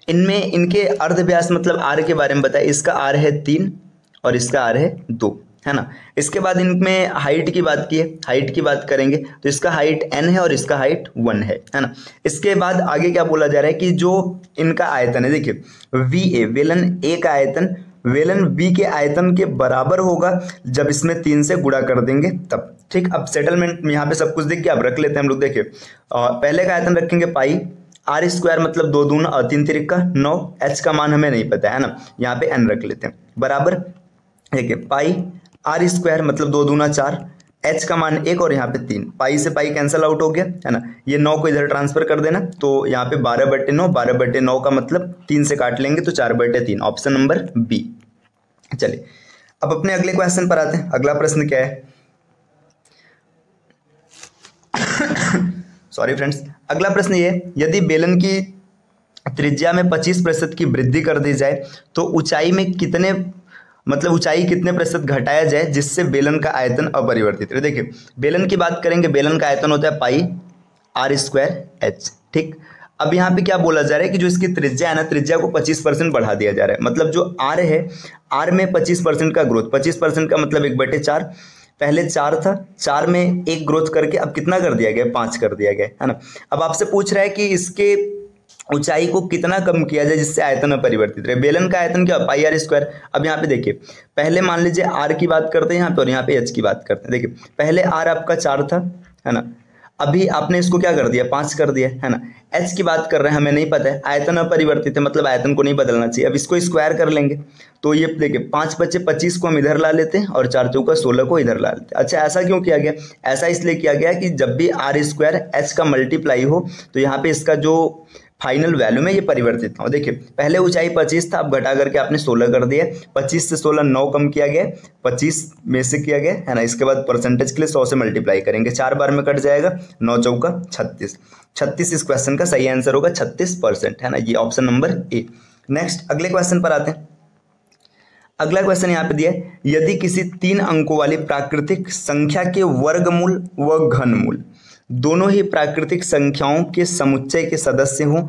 इनमें इनके अर्धव्यास मतलब आर के बारे में बताइए। इसका आर है 3 और इसका आर है 2, है ना। इसके बाद इनमें हाइट की बात की है, हाइट की बात करेंगे तो इसका हाइट n है और इसका हाइट 1 है ना। इसके बाद आगे क्या बोला जा रहा है कि जो इनका आयतन है, देखिए VA वेलन A का आयतन वेलन B के आयतन के बराबर होगा जब इसमें 3 से गुणा कर देंगे तब, ठीक। अब सेटलमेंट यहाँ पे सब कुछ देख के अब रख लेते हैं हम लोग। देखिए पहले का आयतन रखेंगे पाई आर स्क्वायर मतलब 2 दूना 3 तिरिका 9, एच का मान हमें नहीं पता है ना, यहाँ पे n रख लेते हैं, बराबर देखिए पाई आर स्क्वायर मतलब 2 दूना 4, h का मान 1 और यहाँ पे 3, पाई से पाई कैंसिल आउट हो गया है ना। ये 9 को इधर ट्रांसफर कर देना, तो यहाँ पे 12/9, 12/9 का मतलब 3 से काट लेंगे तो 4/3, ऑप्शन नंबर बी। चलिए अब अपने अगले क्वेश्चन पर आते हैं। अगला प्रश्न क्या है, सॉरी फ्रेंड्स, अगला प्रश्न ये है, यदि बेलन की त्रिज्या में 25% की वृद्धि कर दी जाए तो ऊंचाई में कितने ऊंचाई कितने प्रतिशत घटाया जाए जिससे बेलन का आयतन अपरिवर्तित रहे। देखिए बेलन की बात करेंगे, बेलन का आयतन होता है पाई r² h, ठीक। अब यहाँ पे क्या बोला जा रहा है कि जो इसकी त्रिज्या है ना, त्रिज्या को 25% बढ़ा दिया जा रहा है। मतलब जो r है, r में 25% का ग्रोथ, 25% का मतलब 1/4, पहले 4 था, 4 में 1 ग्रोथ करके अब कितना कर दिया गया, 5 कर दिया गया है ना। अब आपसे पूछ रहा है कि इसके ऊंचाई को कितना कम किया जाए जिससे आयतन अपरिवर्तित रहे। बेलन का आयतन क्या, पाई r²। अब यहाँ पे देखिए, पहले मान लीजिए r की बात करते हैं यहाँ पे और यहाँ पे h की बात करते हैं। देखिए पहले r आपका 4 था, है ना, अभी आपने इसको क्या कर दिया, 5 कर दिया, है ना। h की बात कर रहे हैं, हमें नहीं पता है, आयतन अपरिवर्तित है, मतलब आयतन को नहीं बदलना चाहिए। अब इसको स्क्वायर कर लेंगे तो ये देखिए 5 बचे 25 को हम इधर ला लेते हैं और 4 चौका 16 को इधर ला लेते हैं। अच्छा ऐसा क्यों किया गया, ऐसा इसलिए किया गया कि जब भी r² h का मल्टीप्लाई हो तो यहाँ पे इसका जो फाइनल वैल्यू में ये परिवर्तित हो। देखिए पहले ऊंचाई 25 था, अब घटा करके आपने 16 कर दिया, 25 से 16 9 कम किया गया, 25 में से किया गया, है ना। इसके बाद परसेंटेज के लिए 100 से मल्टीप्लाई करेंगे, 4 बार में कट जाएगा, 9 चौका 36, 36 इस क्वेश्चन का सही आंसर होगा, 36%, है ना। ये ऑप्शन नंबर ए। नेक्स्ट अगले क्वेश्चन पर आते हैं। अगला क्वेश्चन यहाँ पे दिया है, यदि किसी 3 अंकों वाली प्राकृतिक संख्या के वर्गमूल व घनमूल दोनों ही प्राकृतिक संख्याओं के समुच्चय के सदस्य हों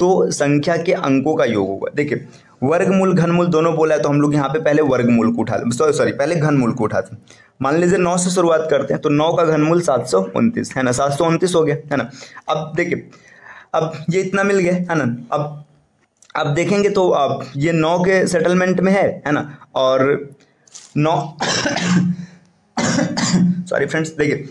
तो संख्या के अंकों का योग होगा। देखिए वर्गमूल घनमूल दोनों बोला है तो हम लोग यहाँ पे पहले वर्गमूल को उठा पहले घनमूल को उठाते हैं। मान लीजिए 9 से शुरुआत करते हैं, तो 9 का घनमूल 729, है ना, 729 हो गया, है ना। अब देखिए अब ये इतना मिल गया, है ना। अब देखेंगे तो अब ये 9 के सेटलमेंट में है ना, और 9 सॉरी फ्रेंड्स, देखिए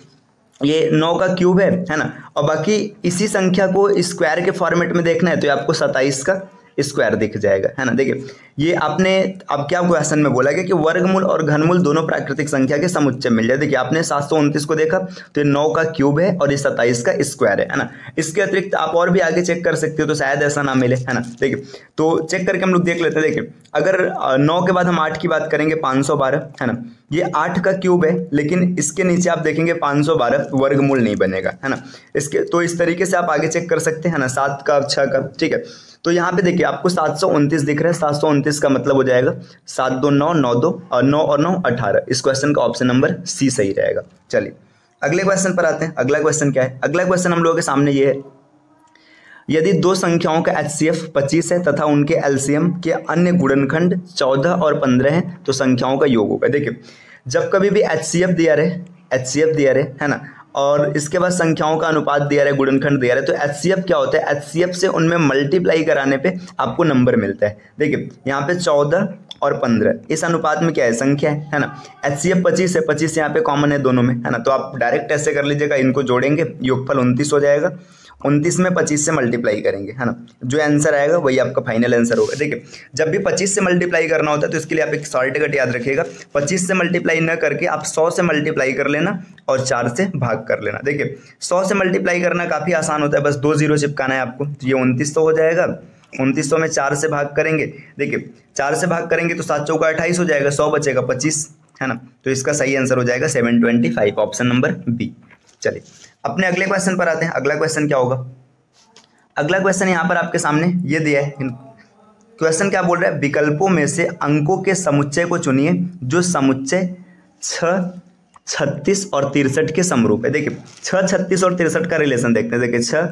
ये 9 का क्यूब है ना, और बाकी इसी संख्या को स्क्वायर के फॉर्मेट में देखना है तो ये आपको 27 का स्क्वायर दिख जाएगा, है ना। देखिए ये आपने अब क्या क्वेश्चन में बोला गया कि वर्गमूल और घनमूल दोनों प्राकृतिक संख्या के समुच्चय मिल जाए। देखिए आपने 729 को देखा तो ये 9 का क्यूब है और ये 27 का स्क्वायर है ना। इसके अतिरिक्त आप और भी आगे चेक कर सकते हो तो शायद ऐसा ना मिले, है ना। देखिए तो चेक करके हम लोग देख लेते हैं। देखिए अगर 9 के बाद हम 8 की बात करेंगे 512, है ना, ये 8 का क्यूब है, लेकिन इसके नीचे आप देखेंगे 512 वर्गमूल नहीं बनेगा, है ना। इसके तो इस तरीके से आप आगे चेक कर सकते हैं ना, 7 का 6 का, ठीक है। तो यहाँ पे देखिए आपको 729 दिख रहा है, 729 का मतलब हो जाएगा 7 2 9 9 2 और 9 और 9 18। इस क्वेश्चन का ऑप्शन नंबर सी सही रहेगा। चलिए अगले क्वेश्चन पर आते हैं। अगला क्वेश्चन क्या है, अगला क्वेश्चन हम लोगों के सामने ये है, यदि 2 संख्याओं का HCF 25 है तथा उनके LCM के अन्य गुणनखंड 14 और 15 हैं तो संख्याओं का योग होगा। देखिए जब कभी भी HCF दिया रहे, है ना, और इसके बाद संख्याओं का अनुपात दिया रहे, गुणनखंड दिया रहे, तो HCF क्या होता है, HCF से उनमें मल्टीप्लाई कराने पे आपको नंबर मिलता है। देखिए यहाँ पे 14 और 15 इस अनुपात में क्या है, संख्या है ना। HCF 25 है, 25 यहाँ पे कॉमन है दोनों में, है ना, तो आप डायरेक्ट ऐसे कर लीजिएगा, इनको जोड़ेंगे योगफल 29 हो जाएगा, 29 में 25 से मल्टीप्लाई करेंगे, है ना, जो आंसर आएगा वही आपका फाइनल आंसर होगा। देखिए जब भी 25 से मल्टीप्लाई करना होता है तो इसके लिए आप एक शॉर्टकट याद रखिएगा, 25 से मल्टीप्लाई न करके आप 100 से मल्टीप्लाई कर लेना और 4 से भाग कर लेना। देखिए 100 से मल्टीप्लाई करना काफ़ी आसान होता है, बस 2 0 चिपकाना है आपको, तो ये 2900 हो जाएगा। 2900 में 4 से भाग करेंगे, देखिए 4 से भाग करेंगे तो 7 चौका 28 हो जाएगा, 100 बचेगा 25, है ना, तो इसका सही आंसर हो जाएगा 725, ऑप्शन नंबर बी। चलिए अपने अगले क्वेश्चन पर आते हैं। अगला क्वेश्चन क्या होगा, अगला क्वेश्चन यहाँ पर आपके सामने ये दिया है। क्वेश्चन क्या बोल रहा है, विकल्पों में से अंकों के समुच्चय को चुनिए जो समुच्चय 6, 36 और 63 के समरूप है। देखिए 6, 36 और 63 का रिलेशन देखते हैं। देखिए 6,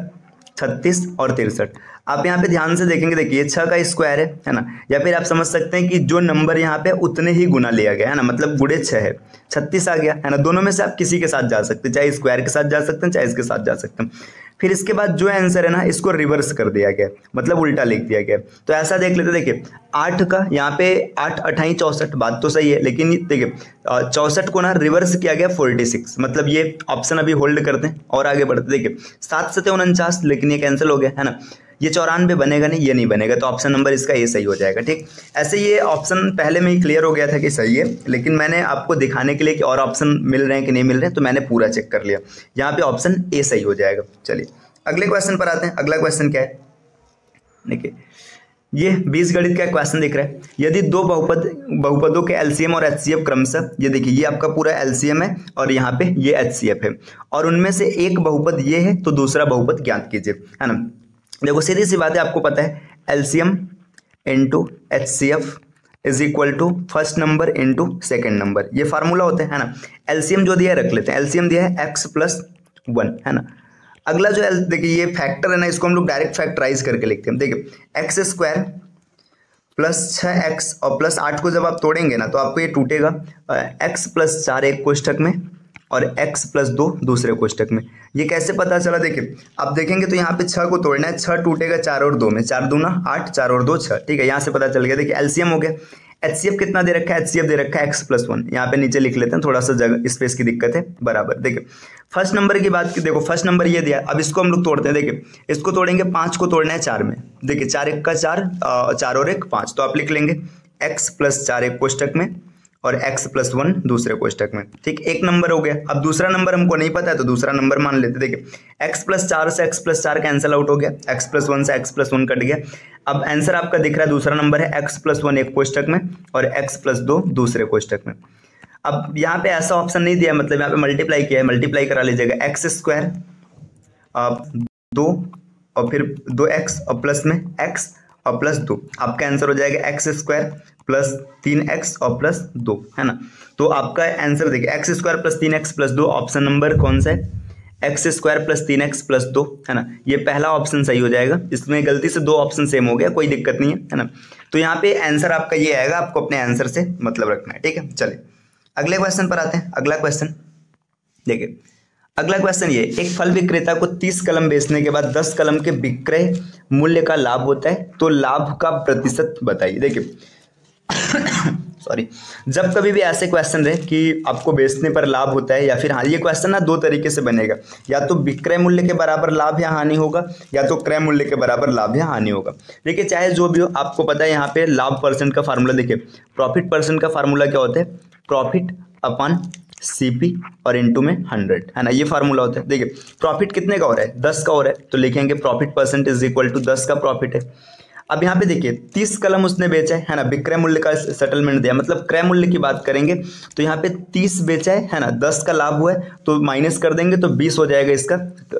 36 और 63 आप यहाँ पे ध्यान से देखेंगे, देखिए 6 का स्क्वायर है ना, या फिर आप समझ सकते हैं कि जो नंबर यहाँ पे उतने ही गुना लिया गया है ना, मतलब गुणे 6 है, 36 आ गया, है ना। दोनों में से आप किसी के साथ जा सकते हैं, चाहे स्क्वायर के साथ जा सकते हैं चाहे इसके साथ जा सकते हैं। फिर इसके बाद जो आंसर है ना इसको रिवर्स कर दिया गया, मतलब उल्टा लिख दिया गया। तो ऐसा देख लेते, देखिए 8 का यहाँ पे 8 28 64, बात तो सही है, लेकिन देखिए 64 को ना रिवर्स किया गया 46, मतलब ये ऑप्शन अभी होल्ड करते हैं और आगे बढ़ते। देखिए 7 7 49, लेकिन ये कैंसिल हो गया, है ना। ये 94 बनेगा नहीं, ये नहीं बनेगा, तो ऑप्शन नंबर इसका ए सही हो जाएगा। ठीक, ऐसे ये ऑप्शन पहले में ही क्लियर हो गया था कि सही है, लेकिन मैंने आपको दिखाने के लिए कि और ऑप्शन मिल रहे हैं कि नहीं मिल रहे हैं, तो मैंने पूरा चेक कर लिया, यहाँ पे ऑप्शन ए सही हो जाएगा। चलिए अगले क्वेश्चन पर आते हैं। अगला क्वेश्चन क्या है, देखिए ये बीजगणित का क्वेश्चन दिख रहा है। यदि दो बहुपदों के एलसीएम और एचसीएफ क्रमशः, ये देखिए ये आपका पूरा एलसीएम है और यहाँ पे ये एचसीएफ है, और उनमें से एक बहुपद ये है तो दूसरा बहुपद ज्ञात कीजिए, है ना। देखो सीधी सी बात है, आपको पता है LCM into HCF is equal to first number into second number, ये फार्मूला होता है ना। एलसीएम जो दिया है रख लेते हैं, एलसीएम दिया है x+1, है ना। अगला जो देखिए ये फैक्टर है ना, इसको हम लोग डायरेक्ट फैक्टराइज करके लिखते हैं। देखिए x² प्लस 6x और प्लस 8 को जब आप तोड़ेंगे ना तो आपको ये टूटेगा x+4 एक कोष्ठक में और x+2 दूसरे कोष्ठक में। ये कैसे पता चला, देखिए आप देखेंगे तो यहाँ पे 6 को तोड़ना है, 6 टूटेगा 4 और 2 में, 4 दूना 8, 4 और 2 6, ठीक है, यहाँ से पता चल गया। देखिए एलसीएम हो गया। एचसीएफ कितना दे रखा है, एचसीएफ दे रखा है x+1, यहाँ पे नीचे लिख लेते हैं, थोड़ा सा जगह स्पेस की दिक्कत है, बराबर। देखिए फर्स्ट नंबर की बात की, देखो फर्स्ट नंबर ये दिया, अब इसको हम लोग तोड़ते हैं। देखिए इसको तोड़ेंगे, 5 को तोड़ना है 4 में, देखिए 4 1 का 4, 4 और 1 5, तो आप लिख लेंगे x+4 एक कोष्ठक में और x+1 दूसरे कोष्ठक में। ठीक, एक नंबर हो गया। अब दूसरा नंबर हमको नहीं पता है तो दूसरा नंबर मान लेते। देखिए x+4 से x+4 कैंसिल आउट हो गया, x+1 से x+1 कट गया। अब आंसर आपका दिख रहा है, दूसरा नंबर है x+1 एक कोष्ठक में और x+2 दूसरे कोष्ठक में। अब यहाँ पे ऐसा ऑप्शन नहीं दिया, मतलब यहाँ पे मल्टीप्लाई किया है, मल्टीप्लाई करा लीजिएगा, x² 2 और फिर 2x और प्लस में x और प्लस 2, आपका आंसर हो जाएगा x² प्लस 3x और प्लस 2, है ना। तो आपका आंसर देखिए x² plus 3x plus 2, option number कौन सा है, x² प्लस 3x प्लस 2, है ना। ये पहला ऑप्शन सही हो जाएगा, इसमें गलती से 2 ऑप्शन सेम हो गया, कोई दिक्कत नहीं है ना। तो यहाँ पे आंसर आपका ये आएगा, आपको अपने आंसर से मतलब रखना है, ठीक है। चलिए अगले क्वेश्चन पर आते हैं। अगला क्वेश्चन देखिए, अगला क्वेश्चन ये, एक फल विक्रेता को 30 कलम बेचने के बाद 10 कलम के विक्रय मूल्य का लाभ होता है, तो लाभ का प्रतिशत बताइए। देखिए सॉरी, जब कभी भी ऐसे क्वेश्चन रहे कि आपको बेचने पर लाभ होता है, या फिर हाँ, ये क्वेश्चन ना 2 तरीके से बनेगा, या तो विक्रय मूल्य के बराबर लाभ या हानि होगा, या तो क्रय मूल्य के बराबर लाभ या हानि होगा। देखिए चाहे जो भी हो, आपको पता है यहाँ पे लाभ परसेंट का फार्मूला, देखिए प्रॉफिट परसेंट का फार्मूला क्या होता है, प्रॉफिट अपॉन CP और इनटू में 100, है ना, ये फार्मूला होता है। देखिए प्रॉफिट कितने का हो रहा है, 10 का हो रहा है, तो लिखेंगे profit percent is equal to 10 का प्रॉफिट है। अब यहाँ पे देखिए 30 कलम उसने बेचा है ना, विक्रय मूल्य का सेटलमेंट दिया, मतलब क्रय मूल्य की बात करेंगे तो यहाँ पे 30 बेचा है ना, 10 का लाभ हुआ है, तो माइनस कर देंगे तो 20 हो जाएगा इसका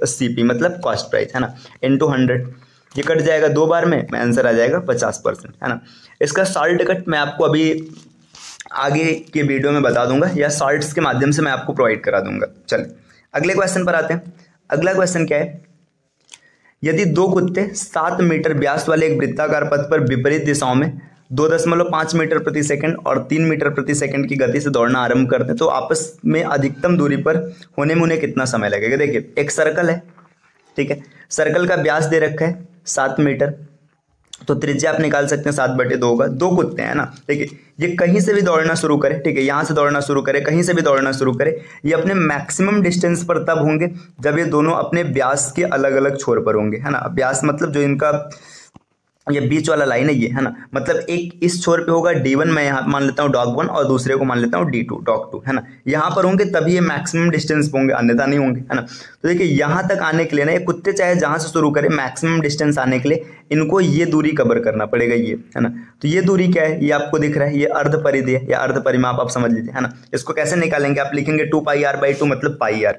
CP, मतलब कॉस्ट प्राइस, है ना, इनटू 100, ये कट जाएगा 2 बार में, आंसर आ जाएगा 50%, है ना। इसका सॉल्ट कट मैं आपको अभी आगे के वीडियो में बता दूंगा, या शॉर्ट्स के माध्यम से मैं आपको प्रोवाइड करा दूंगा। चलिए अगले क्वेश्चन पर आते हैं। अगला क्वेश्चन क्या है, यदि 2 कुत्ते 7 मीटर व्यास वाले एक वृत्ताकार पथ पर विपरीत दिशाओं में 2.5 मीटर प्रति सेकंड और 3 मीटर प्रति सेकंड की गति से दौड़ना आरंभ करते हैं, तो आपस में अधिकतम दूरी पर होने में उन्हें कितना समय लगेगा। देखिए एक सर्कल है, ठीक है, सर्कल का व्यास दे रखा है 7 मीटर, तो त्रिज्या आप निकाल सकते हैं 7/2 होगा। 2 कुत्ते हैं ना, देखिए ये कहीं से भी दौड़ना शुरू करे, ठीक है, यहाँ से दौड़ना शुरू करे, कहीं से भी दौड़ना शुरू करे, ये अपने मैक्सिमम डिस्टेंस पर तब होंगे जब ये दोनों अपने व्यास के अलग अलग छोर पर होंगे, है ना। व्यास मतलब जो इनका ये बीच वाला लाइन है ये, है ना, मतलब एक इस छोर पे होगा D1, मैं यहाँ मान लेता हूँ dog 1 और दूसरे को मान लेता हूँ D2 dog 2, है ना। यहाँ पर होंगे तभी ये मैक्सिमम डिस्टेंस पे होंगे, अन्यथा नहीं होंगे, है ना। तो देखिए यहाँ तक आने के लिए ना, ये कुत्ते चाहे जहाँ से शुरू करें, मैक्सिमम डिस्टेंस आने के लिए इनको ये दूरी कवर करना पड़ेगा, ये, है ना। तो ये दूरी क्या है, ये आपको दिख रहा है, ये अर्ध परिधि है या अर्ध परिमाप आप समझ लीजिए, है ना। इसको कैसे निकालेंगे, आप लिखेंगे 2πr/2 मतलब πr।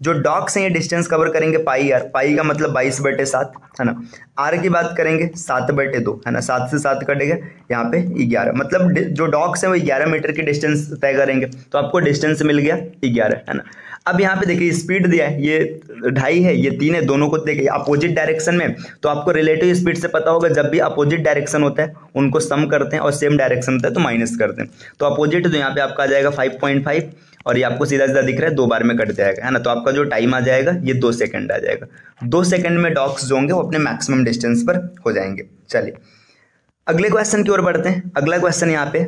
जो डॉग्स हैं ये डिस्टेंस कवर करेंगे πr, पाई का मतलब 22/7, है ना। आर की बात करेंगे 7/2, है ना, 7 से 7 कटेगा, यहाँ पे 11, मतलब जो डॉग्स हैं वो 11 मीटर की डिस्टेंस तय करेंगे, तो आपको डिस्टेंस मिल गया 11, है ना। अब यहाँ पे देखिए स्पीड दिया है, ये 2.5 है, ये 3 है, दोनों को देखिए अपोजिट डायरेक्शन में, तो आपको रिलेटिव स्पीड से पता होगा, जब भी अपोजिट डायरेक्शन होता है उनको सम करते हैं और सेम डायरेक्शन होता है तो माइनस करते हैं। तो अपोजिट तो यहाँ पे आपका आ जाएगा 5.5 और ये आपको सीधा सीधा दिख रहा है, 2 बार में कट जाएगा, है ना। तो आपका जो टाइम आ जाएगा ये 2 सेकंड आ जाएगा। 2 सेकंड में डॉग्स जो होंगे वो अपने मैक्सिमम डिस्टेंस पर हो जाएंगे। चलिए अगले क्वेश्चन की ओर बढ़ते हैं। अगला क्वेश्चन यहाँ पे,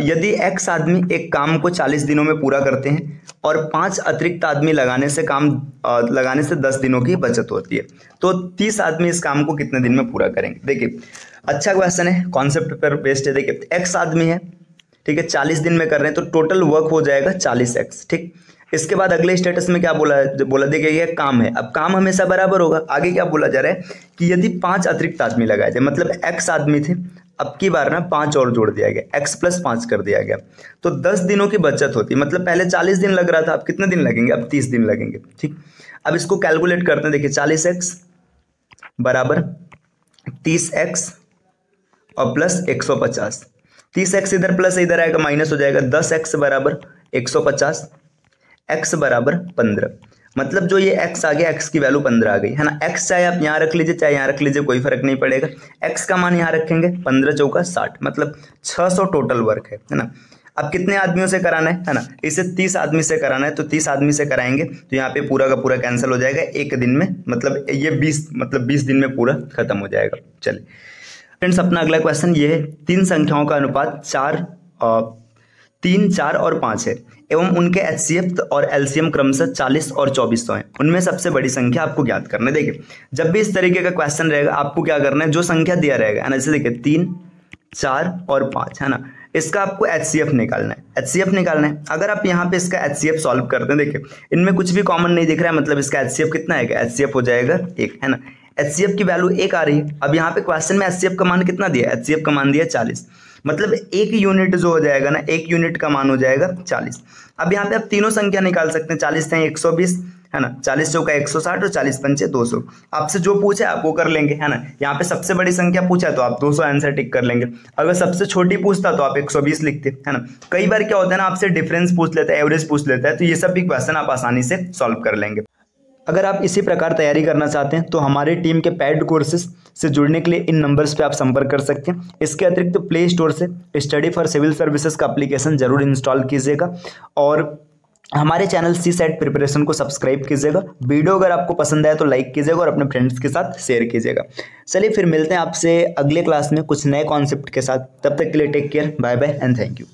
यदि एक्स आदमी एक काम को 40 दिनों में पूरा करते हैं और 5 अतिरिक्त आदमी लगाने से 10 दिनों की बचत होती है, तो 30 आदमी इस काम को कितने दिन में पूरा करेंगे। देखिए अच्छा क्वेश्चन है, कॉन्सेप्ट पर बेस्ड है। देखिए एक्स आदमी है, ठीक है, 40 दिन में कर रहे हैं तो टोटल वर्क हो जाएगा 40x, ठीक। इसके बाद अगले स्टेटस में क्या बोला देखिए ये काम है। अब काम हमेशा बराबर होगा। आगे क्या बोला जा रहा है कि यदि 5 अतिरिक्त आदमी लगाए थे, मतलब x आदमी थे, अब की बार ना 5 और जोड़ दिया गया, x + 5 कर दिया गया, तो 10 दिनों की बचत होती। मतलब पहले 40 दिन लग रहा था, अब कितने दिन लगेंगे, अब 30 दिन लगेंगे, ठीक। अब इसको कैलकुलेट करते हैं। देखिए 40x बराबर 30x और प्लस 150, 30x इधर प्लस इधर आएगा माइनस हो जाएगा, 10x बराबर 150, x बराबर 15। मतलब जो ये x आ गया, x की वैल्यू 15 आ गई है ना। x चाहे आप यहाँ रख लीजिए चाहे यहाँ रख लीजिए, कोई फर्क नहीं पड़ेगा। x का मान यहाँ रखेंगे, 15 चौका 60, मतलब 600 टोटल वर्क है ना। अब कितने आदमियों से कराना है ना, इसे 30 आदमी से कराना है, तो 30 आदमी से कराएंगे तो यहाँ पे पूरा का पूरा कैंसिल हो जाएगा एक दिन में, मतलब ये 20 दिन में पूरा खत्म हो जाएगा। चलिए फ्रेंड्स, अपना अगला क्वेश्चन ये है, 3 संख्याओं का अनुपात 3, 4 और 5 है एवं उनके HCF और LCM क्रमशः 40 और 2400 है। उनमें सबसे बड़ी संख्या आपको ज्ञात करना है। देखिए जब भी इस तरीके का क्वेश्चन रहेगा आपको क्या करना है, जो संख्या दिया रहेगा है ना, जैसे देखिए 3, 4 और 5 है ना, इसका आपको HCF निकालना है। HCF निकालना है। अगर आप यहाँ पे इसका HCF सॉल्व करते हैं, देखिए इनमें कुछ भी कॉमन नहीं दिख रहा है, मतलब इसका HCF कितना आएगा, HCF हो जाएगा 1 है ना। HCF की वैल्यू 1 आ रही है। अब यहाँ पे क्वेश्चन में HCF का मान कितना दिया है, HCF का मान दिया 40, मतलब 1 यूनिट जो हो जाएगा ना, 1 यूनिट का मान हो जाएगा 40। अब यहाँ पे आप तीनों संख्या निकाल सकते हैं, 40 है 120 है ना, 40 चौका 160 और 40 पंचे 200। आपसे जो पूछे आप वो कर लेंगे है ना। यहाँ पे सबसे बड़ी संख्या पूछा है तो आप 200 आंसर टिक कर लेंगे। अगर सबसे छोटी पूछता तो आप 120 लिखते है ना। कई बार क्या होता है ना, आपसे डिफरेंस पूछ लेता है, एवरेज पूछ लेता है, तो ये सब भी क्वेश्चन आप आसानी से सॉल्व कर लेंगे। अगर आप इसी प्रकार तैयारी करना चाहते हैं तो हमारी टीम के पेड कोर्सेज से जुड़ने के लिए इन नंबर्स पे आप संपर्क कर सकते हैं। इसके अतिरिक्त प्ले स्टोर से स्टडी फॉर सिविल सर्विसेज का एप्लीकेशन जरूर इंस्टॉल कीजिएगा और हमारे चैनल CSAT प्रिपरेशन को सब्सक्राइब कीजिएगा। वीडियो अगर आपको पसंद आए तो लाइक कीजिएगा और अपने फ्रेंड्स के साथ शेयर कीजिएगा। चलिए फिर मिलते हैं आपसे अगले क्लास में कुछ नए कॉन्सेप्ट के साथ। तब तक के लिए take care, bye bye and thank you.